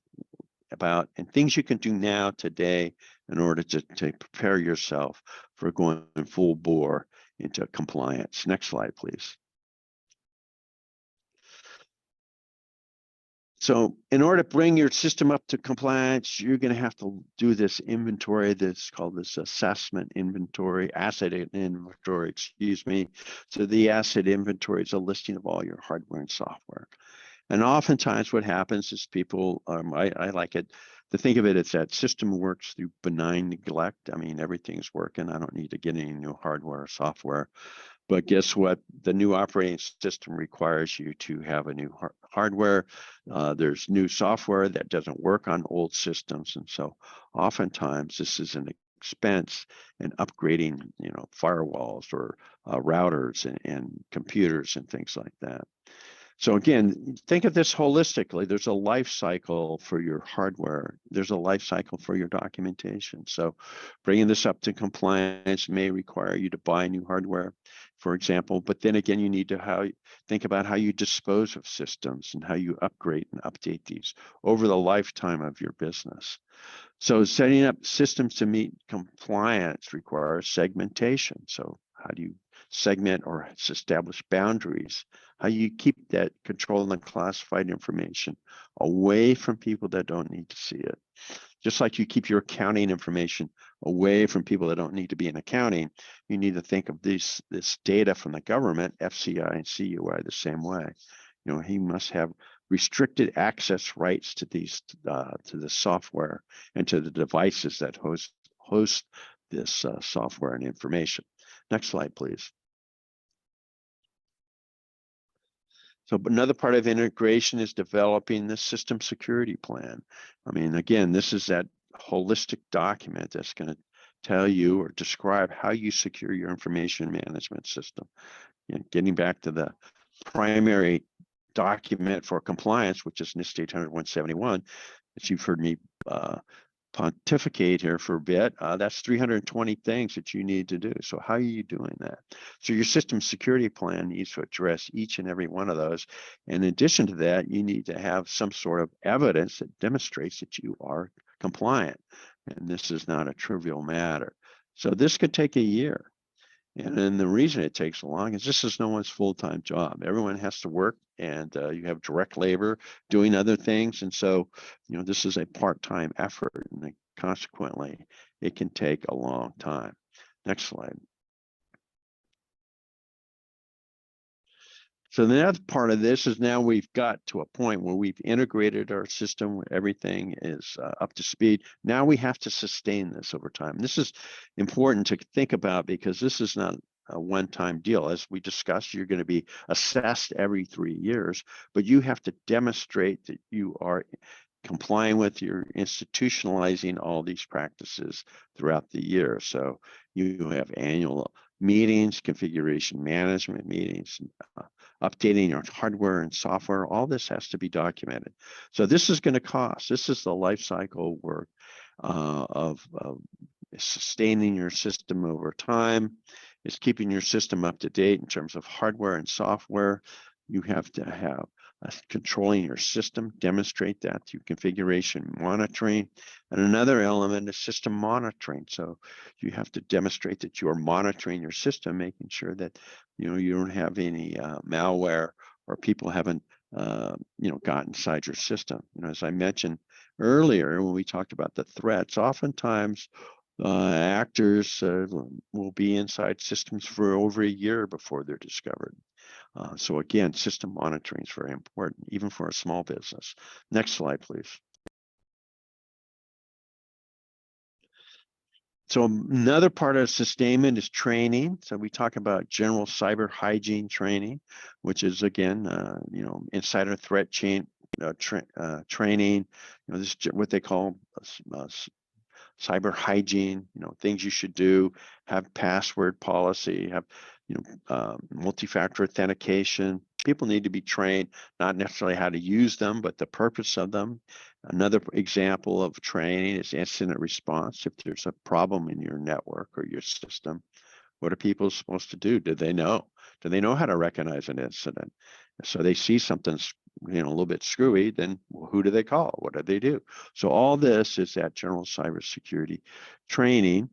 about and things you can do now today in order to prepare yourself for going full bore into compliance. Next slide, please. So in order to bring your system up to compliance, you're going to have to do this inventory that's called this assessment inventory, asset inventory, excuse me. So the asset inventory is a listing of all your hardware and software. And oftentimes what happens is people, I like it to think of it as that system works through benign neglect. I mean, everything's working. I don't need to get any new hardware or software. But guess what? The new operating system requires you to have a new hardware. There's new software that doesn't work on old systems. And so oftentimes this is an expense in upgrading, firewalls or routers and computers and things like that. So again, think of this holistically. There's a life cycle for your hardware. There's a life cycle for your documentation. So bringing this up to compliance may require you to buy new hardware, for example. But then again, you need to think about how you dispose of systems and how you upgrade and update these over the lifetime of your business. So setting up systems to meet compliance requires segmentation. So how do you segment or establish boundaries? How you keep that controlled and classified information away from people that don't need to see it. Just like you keep your accounting information away from people that don't need to be in accounting, you need to think of this data from the government, FCI and CUI, the same way. He must have restricted access rights to these to the software and to the devices that host this software and information. Next slide, please. So another part of integration is developing the system security plan. I mean, again, this is that holistic document that's going to tell you or describe how you secure your information management system. Getting back to the primary document for compliance, which is NIST 800-171, as you've heard me pontificate here for a bit, that's 320 things that you need to do. So how are you doing that? So your system security plan needs to address each and every one of those. In addition to that, you need to have some sort of evidence that demonstrates that you are compliant. And this is not a trivial matter. So this could take a year. And then the reason it takes so long is this is no one's full-time job. Everyone has to work, and you have direct labor doing other things. And so, this is a part-time effort, and consequently, it can take a long time. Next slide. So the other part of this is now we've got to a point where we've integrated our system, where everything is up to speed. Now we have to sustain this over time. This is important to think about because this is not a one-time deal. As we discussed, you're going to be assessed every 3 years, but you have to demonstrate that you are complying with, you're institutionalizing all these practices throughout the year. So you have annual meetings, configuration management meetings, updating your hardware and software. All this has to be documented. So this is going to cost. This is the life cycle work of sustaining your system over time. It's keeping your system up to date in terms of hardware and software. You have to have controlling your system, demonstrate that through configuration monitoring. And another element is system monitoring. So you have to demonstrate that you are monitoring your system, making sure that you don't have any malware or people haven't got inside your system. As I mentioned earlier when we talked about the threats, oftentimes actors will be inside systems for over a year before they're discovered. So again, system monitoring is very important, even for a small business. Next slide, please. So another part of sustainment is training. So we talk about general cyber hygiene training, which is again, insider threat chain training. This is what they call cyber hygiene. Things you should do. Have password policy. Have multi-factor authentication. People need to be trained, not necessarily how to use them, but the purpose of them. Another example of training is incident response. If there's a problem in your network or your system, what are people supposed to do? Do they know? Do they know how to recognize an incident? So they see something's a little bit screwy, then who do they call? What do they do? So all this is that general cybersecurity training.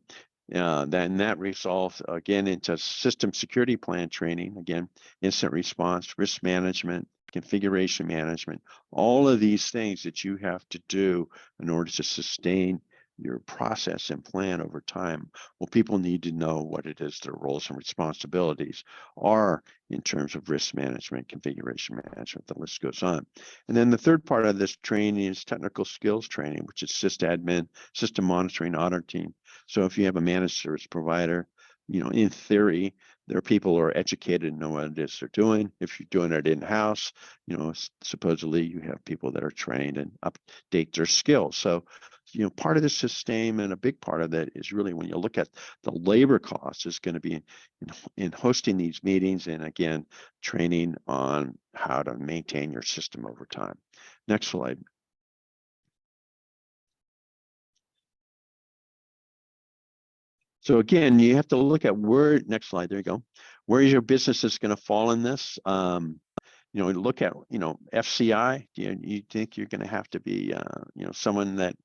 Then that resolves again into system security plan training, again, incident response, risk management, configuration management, all of these things that you have to do in order to sustain your process and plan over time. Well, people need to know what it is their roles and responsibilities are in terms of risk management, configuration management, the list goes on. And then the third part of this training is technical skills training, which is sysadmin, system monitoring, auditing. So if you have a managed service provider, in theory, there are people who are educated and know what it is they're doing. If you're doing it in-house, supposedly you have people that are trained and update their skills. So, part of the sustainment, a big part of that is really when you look at the labor costs is going to be in hosting these meetings and again, training on how to maintain your system over time. Next slide. So again, you have to look at where, next slide, there you go. Where is your business is going to fall in this? Look at, FCI, you think you're going to have to be, someone that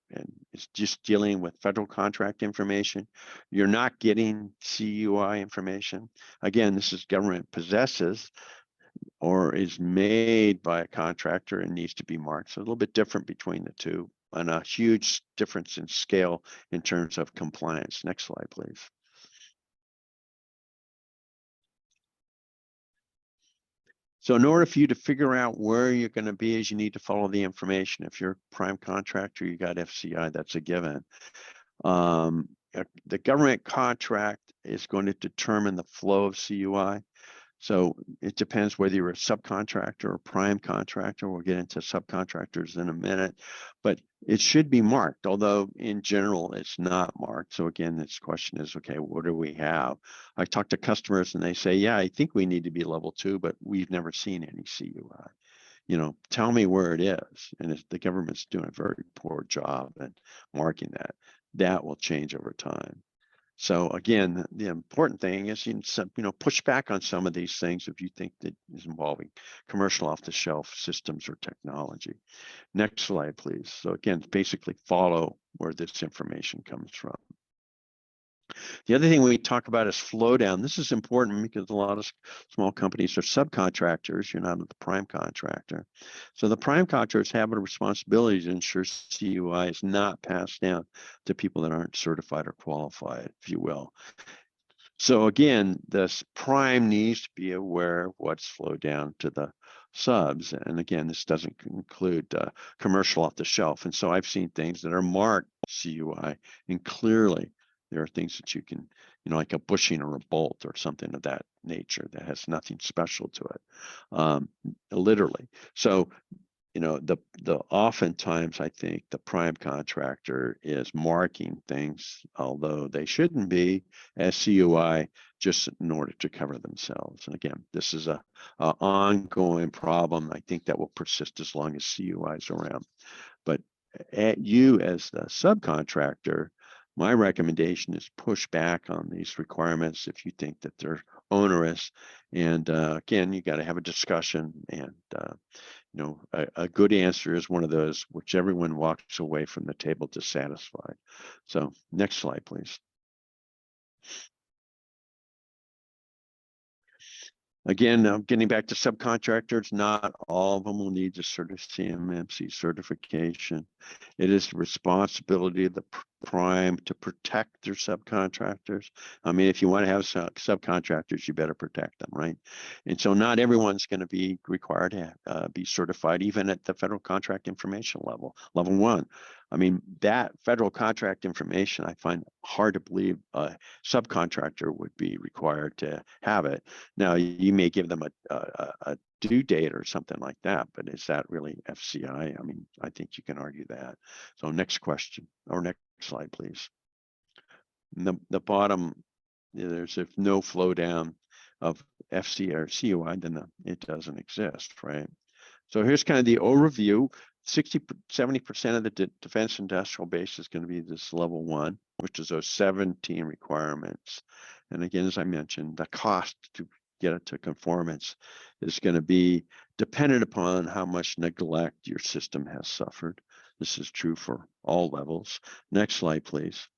is just dealing with federal contract information. You're not getting CUI information. Again, this is government possesses or is made by a contractor and needs to be marked. So a little bit different between the two and a huge difference in scale in terms of compliance. Next slide, please. So in order for you to figure out where you're going to be is you need to follow the information. If you're a prime contractor, you got FCI, that's a given. The government contract is going to determine the flow of CUI. So it depends whether you're a subcontractor or prime contractor. We'll get into subcontractors in a minute, but it should be marked, although in general, it's not marked. So again, this question is, okay, what do we have? I talk to customers and they say, yeah, I think we need to be level 2, but we've never seen any CUI. Tell me where it is. And if the government's doing a very poor job at marking that, that will change over time. So again, the important thing is, push back on some of these things if you think that is involving commercial off-the-shelf systems or technology. Next slide, please. So again, basically follow where this information comes from. The other thing we talk about is flow down. This is important because a lot of small companies are subcontractors. You're not the prime contractor. So the prime contractors have a responsibility to ensure CUI is not passed down to people that aren't certified or qualified, if you will. So again, this prime needs to be aware of what's flowed down to the subs. And again, this doesn't include commercial off the shelf. And so I've seen things that are marked CUI, and clearly there are things that you can, like a bushing or a bolt or something of that nature that has nothing special to it, literally. So the oftentimes I think the prime contractor is marking things, although they shouldn't be, as CUI just in order to cover themselves. And again, this is a ongoing problem. I think that will persist as long as CUI is around. But at you as the subcontractor, my recommendation is push back on these requirements if you think that they're onerous. And again, you got to have a discussion, and a good answer is one of those which everyone walks away from the table dissatisfied. So next slide, please. Again, getting back to subcontractors, not all of them will need the CMMC certification. It is the responsibility of the prime to protect their subcontractors. I mean, if you want to have subcontractors, you better protect them, right? And so not everyone's going to be required to be certified, even at the federal contract information level 1. I mean, that federal contract information, I find hard to believe a subcontractor would be required to have it. Now, you may give them a due date or something like that, but is that really FCI? I mean, I think you can argue that. So next question, or next slide, please. The bottom, there's if no flow down of FC or CUI, then it doesn't exist, right? So here's kind of the overview. 70% of the defense industrial base is going to be this level 1, which is those 17 requirements. And again, as I mentioned, the cost to get it to conformance is going to be dependent upon how much neglect your system has suffered. This is true for all levels. Next slide, please.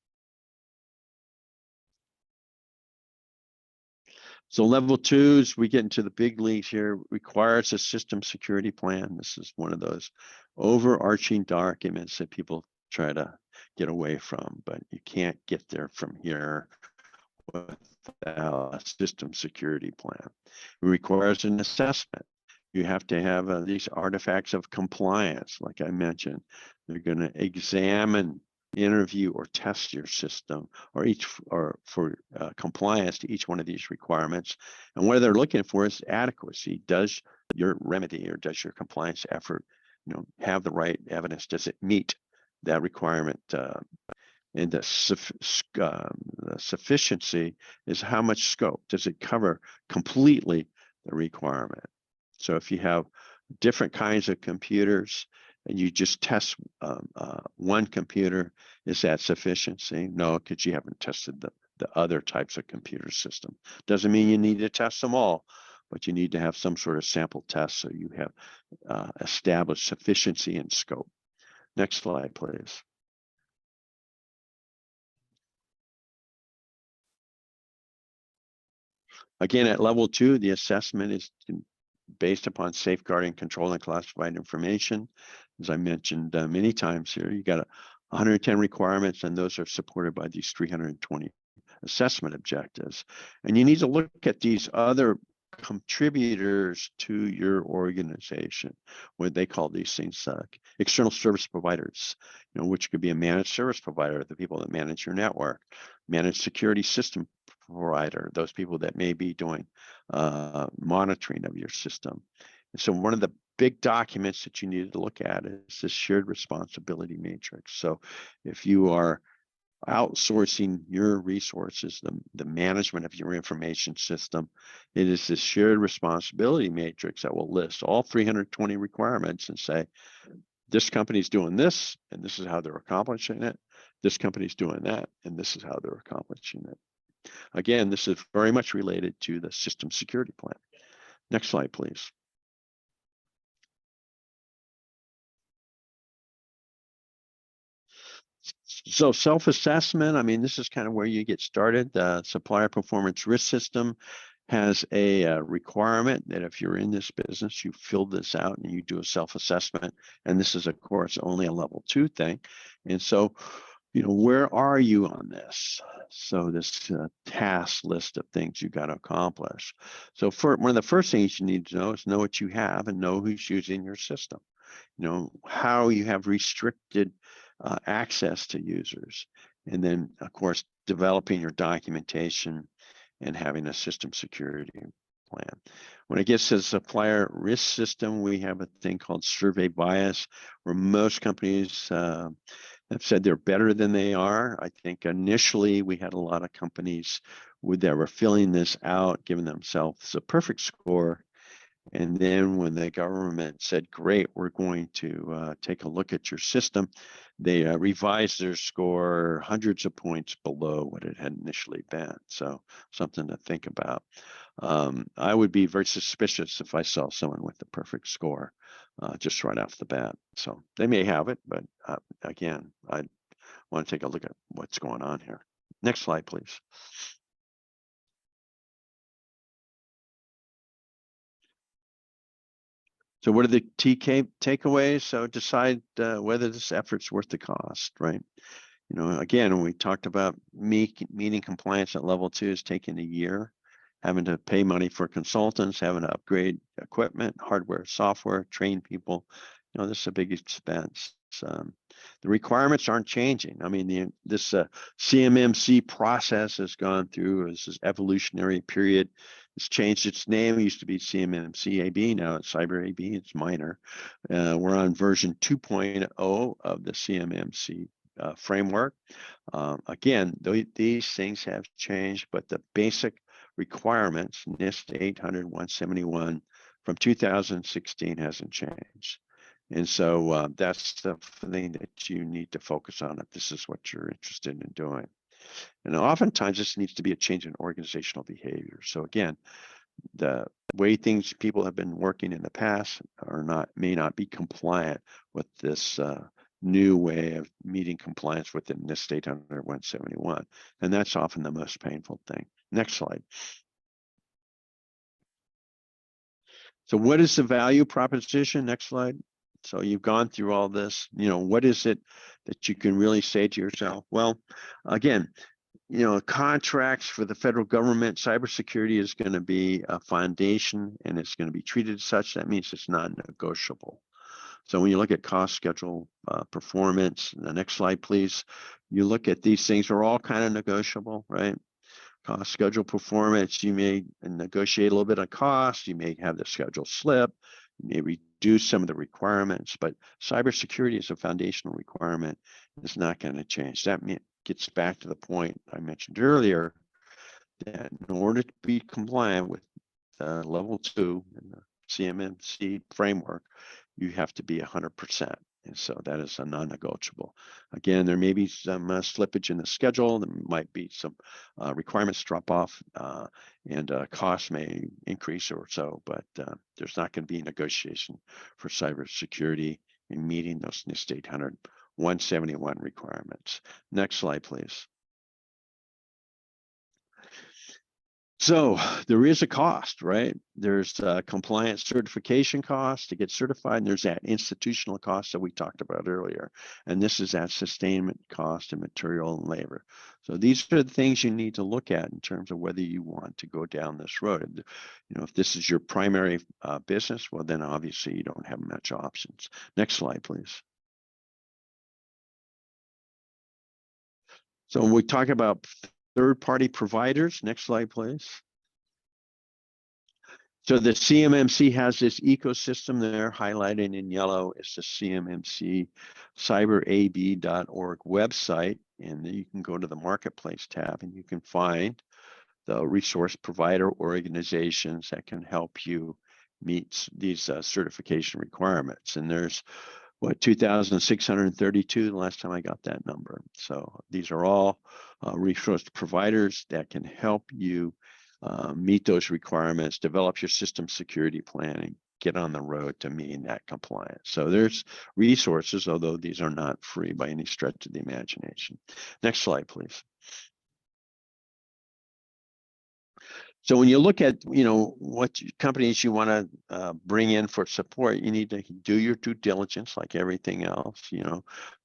So level 2, as we get into the big leagues here, requires a system security plan. This is one of those overarching documents that people try to get away from, but you can't get there from here without a system security plan. It requires an assessment. You have to have these artifacts of compliance, like I mentioned. They're going to examine, interview, or test your system, or for compliance to each one of these requirements. And what they're looking for is adequacy. Does your remedy or does your compliance effort, have the right evidence? Does it meet that requirement? And the sufficiency is how much scope. Does it cover completely the requirement? So if you have different kinds of computers and you just test one computer, is that sufficiency? No, because you haven't tested the other types of computer system. Doesn't mean you need to test them all, but you need to have some sort of sample test so you have established sufficiency and scope. Next slide, please. Again, at level 2, the assessment is based upon safeguarding, controlling classified information. As I mentioned many times here, you got 110 requirements, and those are supported by these 320 assessment objectives. And you need to look at these other contributors to your organization, what they call these things external service providers, which could be a managed service provider, the people that manage your network, managed security system provider, those people that may be doing monitoring of your system. And so one of the big documents that you need to look at is this shared responsibility matrix. So if you are outsourcing your resources, the management of your information system, it is this shared responsibility matrix that will list all 320 requirements and say, this company's doing this, and this is how they're accomplishing it. This company's doing that, and this is how they're accomplishing it. Again, this is very much related to the system security plan. Next slide, please. So self-assessment, I mean, this is kind of where you get started. The supplier performance risk system has a requirement that if you're in this business, you fill this out and you do a self-assessment. And this is, of course, only a level 2 thing. And so where are you on this? So this task list of things you got to accomplish. So one of the first things you need to know is know what you have and know who's using your system. How you have restricted access to users. And then, of course, developing your documentation and having a system security plan. When it gets to the supplier risk system, we have a thing called survey bias, where most companies have said they're better than they are. I think initially we had a lot of companies that were filling this out, giving themselves a perfect score. And then when the government said, great, we're going to take a look at your system, they revised their score hundreds of points below what it had initially been. So something to think about. I would be very suspicious if I saw someone with the perfect score just right off the bat. So they may have it, but again, I want to take a look at what's going on here. Next slide, please. So what are the takeaways? So decide whether this effort's worth the cost, right? Again, when we talked about meeting compliance at level 2 is taking a year, having to pay money for consultants, having to upgrade equipment, hardware, software, train people. This is a big expense. The requirements aren't changing. I mean, this CMMC process has gone through this evolutionary period. It's changed its name. It used to be CMMC AB. Now it's Cyber AB. It's minor. We're on version 2.0 of the CMMC framework. Again, these things have changed, but the basic requirements, NIST 800-171 from 2016 hasn't changed. And so that's the thing that you need to focus on if this is what you're interested in doing. And oftentimes this needs to be a change in organizational behavior. So again, the way people have been working in the past may not be compliant with this new way of meeting compliance with the NIST 800-171. And that's often the most painful thing. Next slide. So what is the value proposition? Next slide. So you've gone through all this, what is it that you can really say to yourself? Well, again, contracts for the federal government, cybersecurity is going to be a foundation and it's going to be treated as such. That means it's non-negotiable. So when you look at cost, schedule, performance, the next slide, please, you look at these things are all kind of negotiable, right? Cost, schedule, performance, you may negotiate a little bit of cost, you may have the schedule slip, you may reduce some of the requirements, but cybersecurity is a foundational requirement. It's not going to change. That gets back to the point I mentioned earlier, that in order to be compliant with level 2 in the CMMC framework, you have to be 100%. And so that is a non-negotiable. Again, there may be some slippage in the schedule. There might be some requirements drop off and costs may increase or so, but there's not going to be negotiation for cybersecurity in meeting those NIST 800-171 requirements. Next slide, please. So there is a cost, right? There's compliance certification cost to get certified, and there's that institutional cost that we talked about earlier. And this is that sustainment cost and material and labor. So these are the things you need to look at in terms of whether you want to go down this road. If this is your primary business, well, then obviously you don't have much options. Next slide, please. So when we talk about third-party providers, next slide, please. So the CMMC has this ecosystem there highlighted in yellow. It's the CMMC cyberab.org website. And then you can go to the marketplace tab and you can find the resource provider organizations that can help you meet these certification requirements. And there's 2,632 the last time I got that number. So these are all resource providers that can help you meet those requirements, develop your system security planning, get on the road to meeting that compliance. So there's resources, although these are not free by any stretch of the imagination. Next slide, please. So when you look at, what companies you want to bring in for support, you need to do your due diligence like everything else.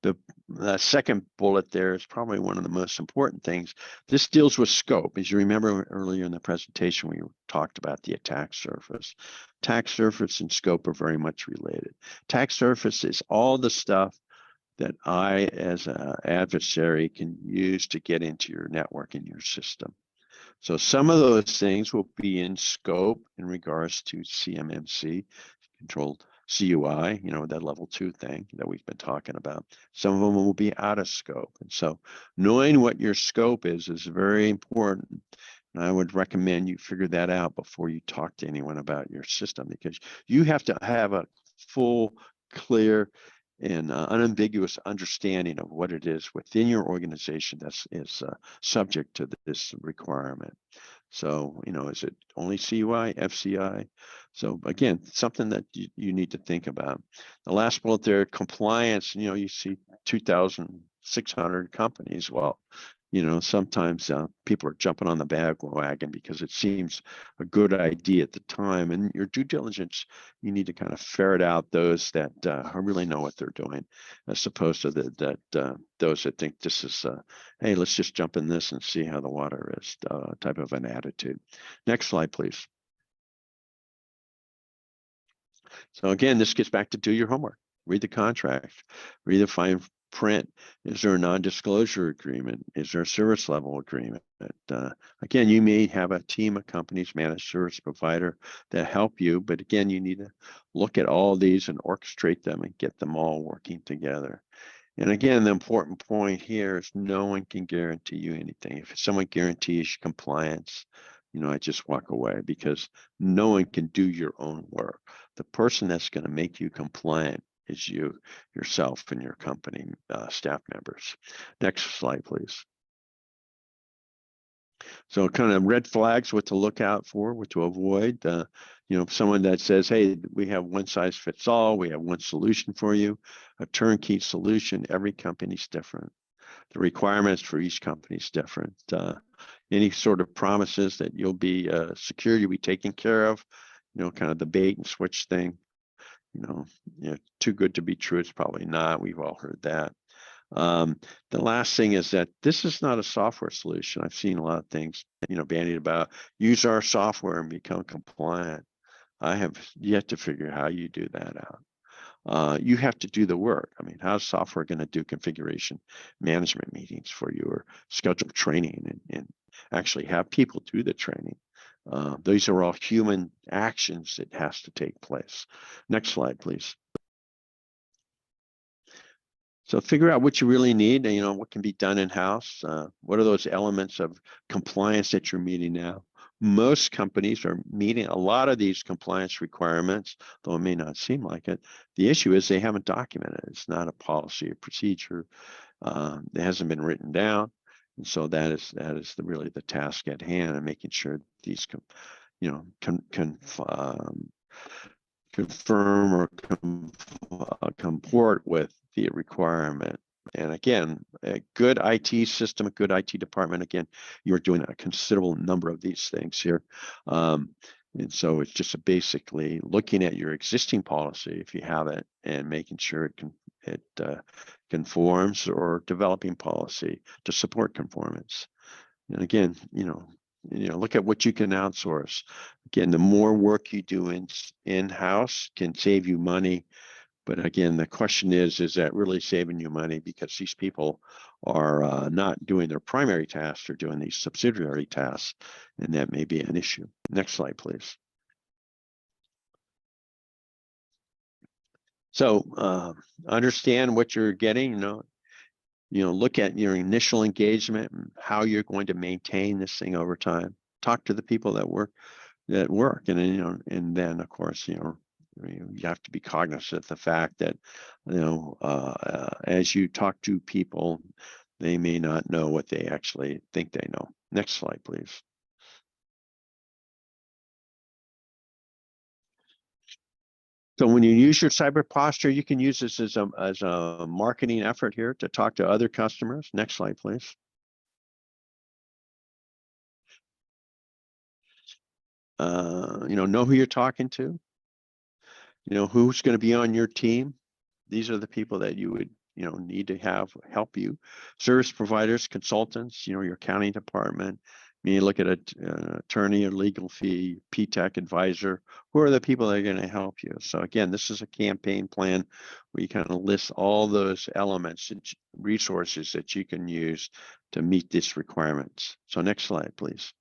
The second bullet there is probably one of the most important things. This deals with scope. As you remember earlier in the presentation, we talked about the attack surface. Attack surface and scope are very much related. Attack surface is all the stuff that I, as an adversary, can use to get into your network and your system. So some of those things will be in scope in regards to CMMC, controlled CUI, that level 2 thing that we've been talking about. Some of them will be out of scope. And so knowing what your scope is very important. And I would recommend you figure that out before you talk to anyone about your system, because you have to have a full, clear, and unambiguous understanding of what it is within your organization that is subject to this requirement. So, is it only CUI, FCI? So again, something that you need to think about. The last bullet there, compliance, you see 2,600 companies. Well, sometimes people are jumping on the bandwagon because it seems a good idea at the time. And your due diligence, you need to kind of ferret out those that really know what they're doing, as opposed to those that think this is, hey, let's just jump in this and see how the water is, type of an attitude. Next slide, please. So again, this gets back to do your homework. Read the contract, read the fine print. Is there a non-disclosure agreement? Is there a service level agreement? Again, you may have a team of companies, managed service provider, that help you, but again, you need to look at all these and orchestrate them and get them all working together. And again, the important point here is no one can guarantee you anything. If someone guarantees you compliance, I just walk away, because no one can do your own work. The person that's going to make you compliant is you, yourself, and your company staff members. Next slide, please. So kind of red flags, what to look out for, what to avoid. Someone that says, hey, we have one size fits all, we have one solution for you, a turnkey solution. Every company's different. The requirements for each company is different. Any sort of promises that you'll be secure, you'll be taken care of, kind of the bait and switch thing. Too good to be true, it's probably not. We've all heard that. The last thing is that this is not a software solution. I've seen a lot of things, bandied about, use our software and become compliant. I have yet to figure how you do that out. You have to do the work. I mean, how's software going to do configuration management meetings for you, or schedule training and actually have people do the training? These are all human actions that has to take place. Next slide, please. So figure out what you really need, and what can be done in-house. What are those elements of compliance that you're meeting now? Most companies are meeting a lot of these compliance requirements, though it may not seem like it. The issue is they haven't documented it. It's not a policy or procedure. It hasn't been written down. And so that is really the task at hand, and making sure these confirm or comport with the requirement. And again, a good IT system, a good IT department, again, you're doing a considerable number of these things here. And so it's just basically looking at your existing policy, if you have it, and making sure it conforms, or developing policy to support conformance. And again, look at what you can outsource. Again, the more work you do in-house can save you money. But again, the question is that really saving you money? Because these people are not doing their primary tasks, they're doing these subsidiary tasks, and that may be an issue. Next slide, please. So understand what you're getting, look at your initial engagement and how you're going to maintain this thing over time. Talk to the people that work, and and then of course, you have to be cognizant of the fact that, as you talk to people, they may not know what they actually think they know. Next slide, please. So when you use your cyber posture, you can use this as a marketing effort here to talk to other customers. Next slide, please. know who you're talking to, who's going to be on your team. These are the people that you would, need to have help you. Service providers, consultants, your accounting department. You look at an attorney or legal fee, PTAC advisor. Who are the people that are going to help you? So again, this is a campaign plan where you kind of list all those elements and resources that you can use to meet these requirements. So next slide, please.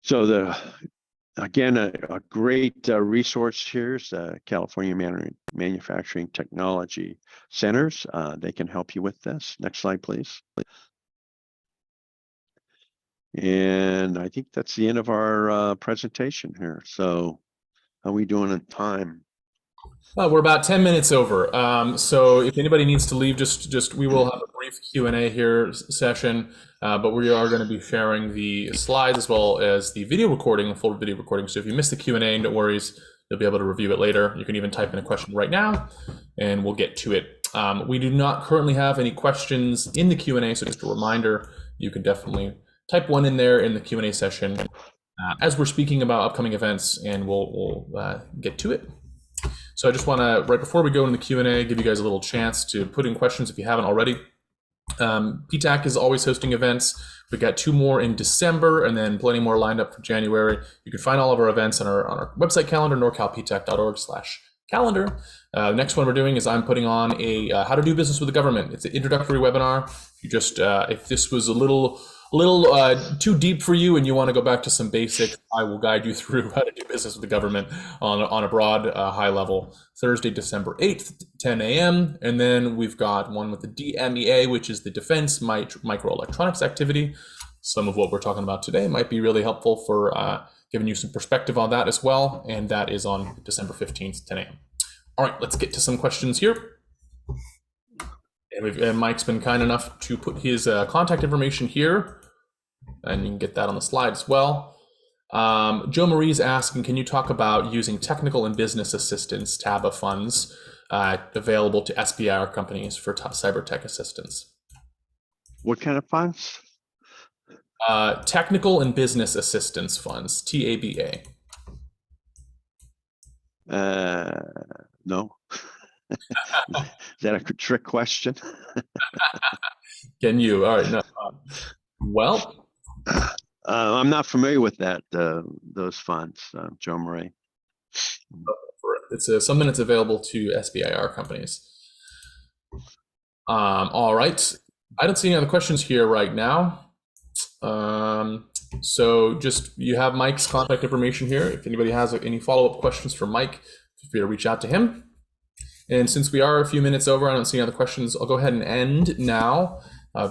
So again, a great resource here is the California Manufacturing Technology Centers. They can help you with this. Next slide, please. And I think that's the end of our presentation here. So how are we doing in time? We're about 10 minutes over. So if anybody needs to leave, just we will have a brief Q&A here session, but we are going to be sharing the slides as well as the video recording, the full video recording. So if you missed the Q&A, no worries, you'll be able to review it later. You can even type in a question right now and we'll get to it. We do not currently have any questions in the Q&A, so just a reminder, you can definitely type one in there in the Q&A session as we're speaking about upcoming events, and we'll get to it. So I just want to, right before we go into the Q&A, give you guys a little chance to put in questions if you haven't already. PTAC is always hosting events. We've got 2 more in December and then plenty more lined up for January. You can find all of our events on our website calendar, norcalptac.org/calendar. The next one we're doing is I'm putting on a how to do business with the government. It's an introductory webinar. You just, if this was a little too deep for you and you want to go back to some basics, I will guide you through how to do business with the government on a broad, high level. Thursday, December 8th, 10 a.m. And then we've got one with the DMEA, which is the Defense Microelectronics Activity. Some of what we're talking about today might be really helpful for giving you some perspective on that as well. And that is on December 15th, 10 a.m. All right, let's get to some questions here. And Mike's been kind enough to put his contact information here, and you can get that on the slide as well. Joe Marie's asking, can you talk about using technical and business assistance TABA funds available to SBIR companies for cyber tech assistance? What kind of funds? Technical and business assistance funds, TABA. No. Is that a trick question? Can you? All right. No. Well, I'm not familiar with that. Those funds, Joe Marie. It's something that's available to SBIR companies. All right. I don't see any other questions here right now. So just, you have Mike's contact information here. If anybody has any follow-up questions for Mike, feel free to reach out to him. And since we are a few minutes over, I don't see any other questions. I'll go ahead and end now.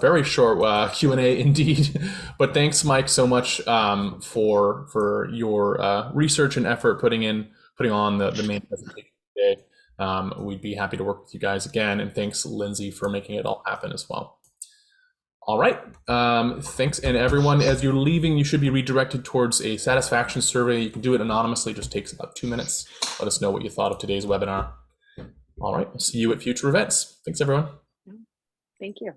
Very short Q&A indeed. But thanks, Mike, so much for your research and effort putting on the main presentation today. We'd be happy to work with you guys again. And thanks, Lindsay, for making it all happen as well. All right. Thanks. And everyone, as you're leaving, you should be redirected towards a satisfaction survey. You can do it anonymously. It just takes about 2 minutes. Let us know what you thought of today's webinar. All right. We'll see you at future events. Thanks, everyone. Thank you.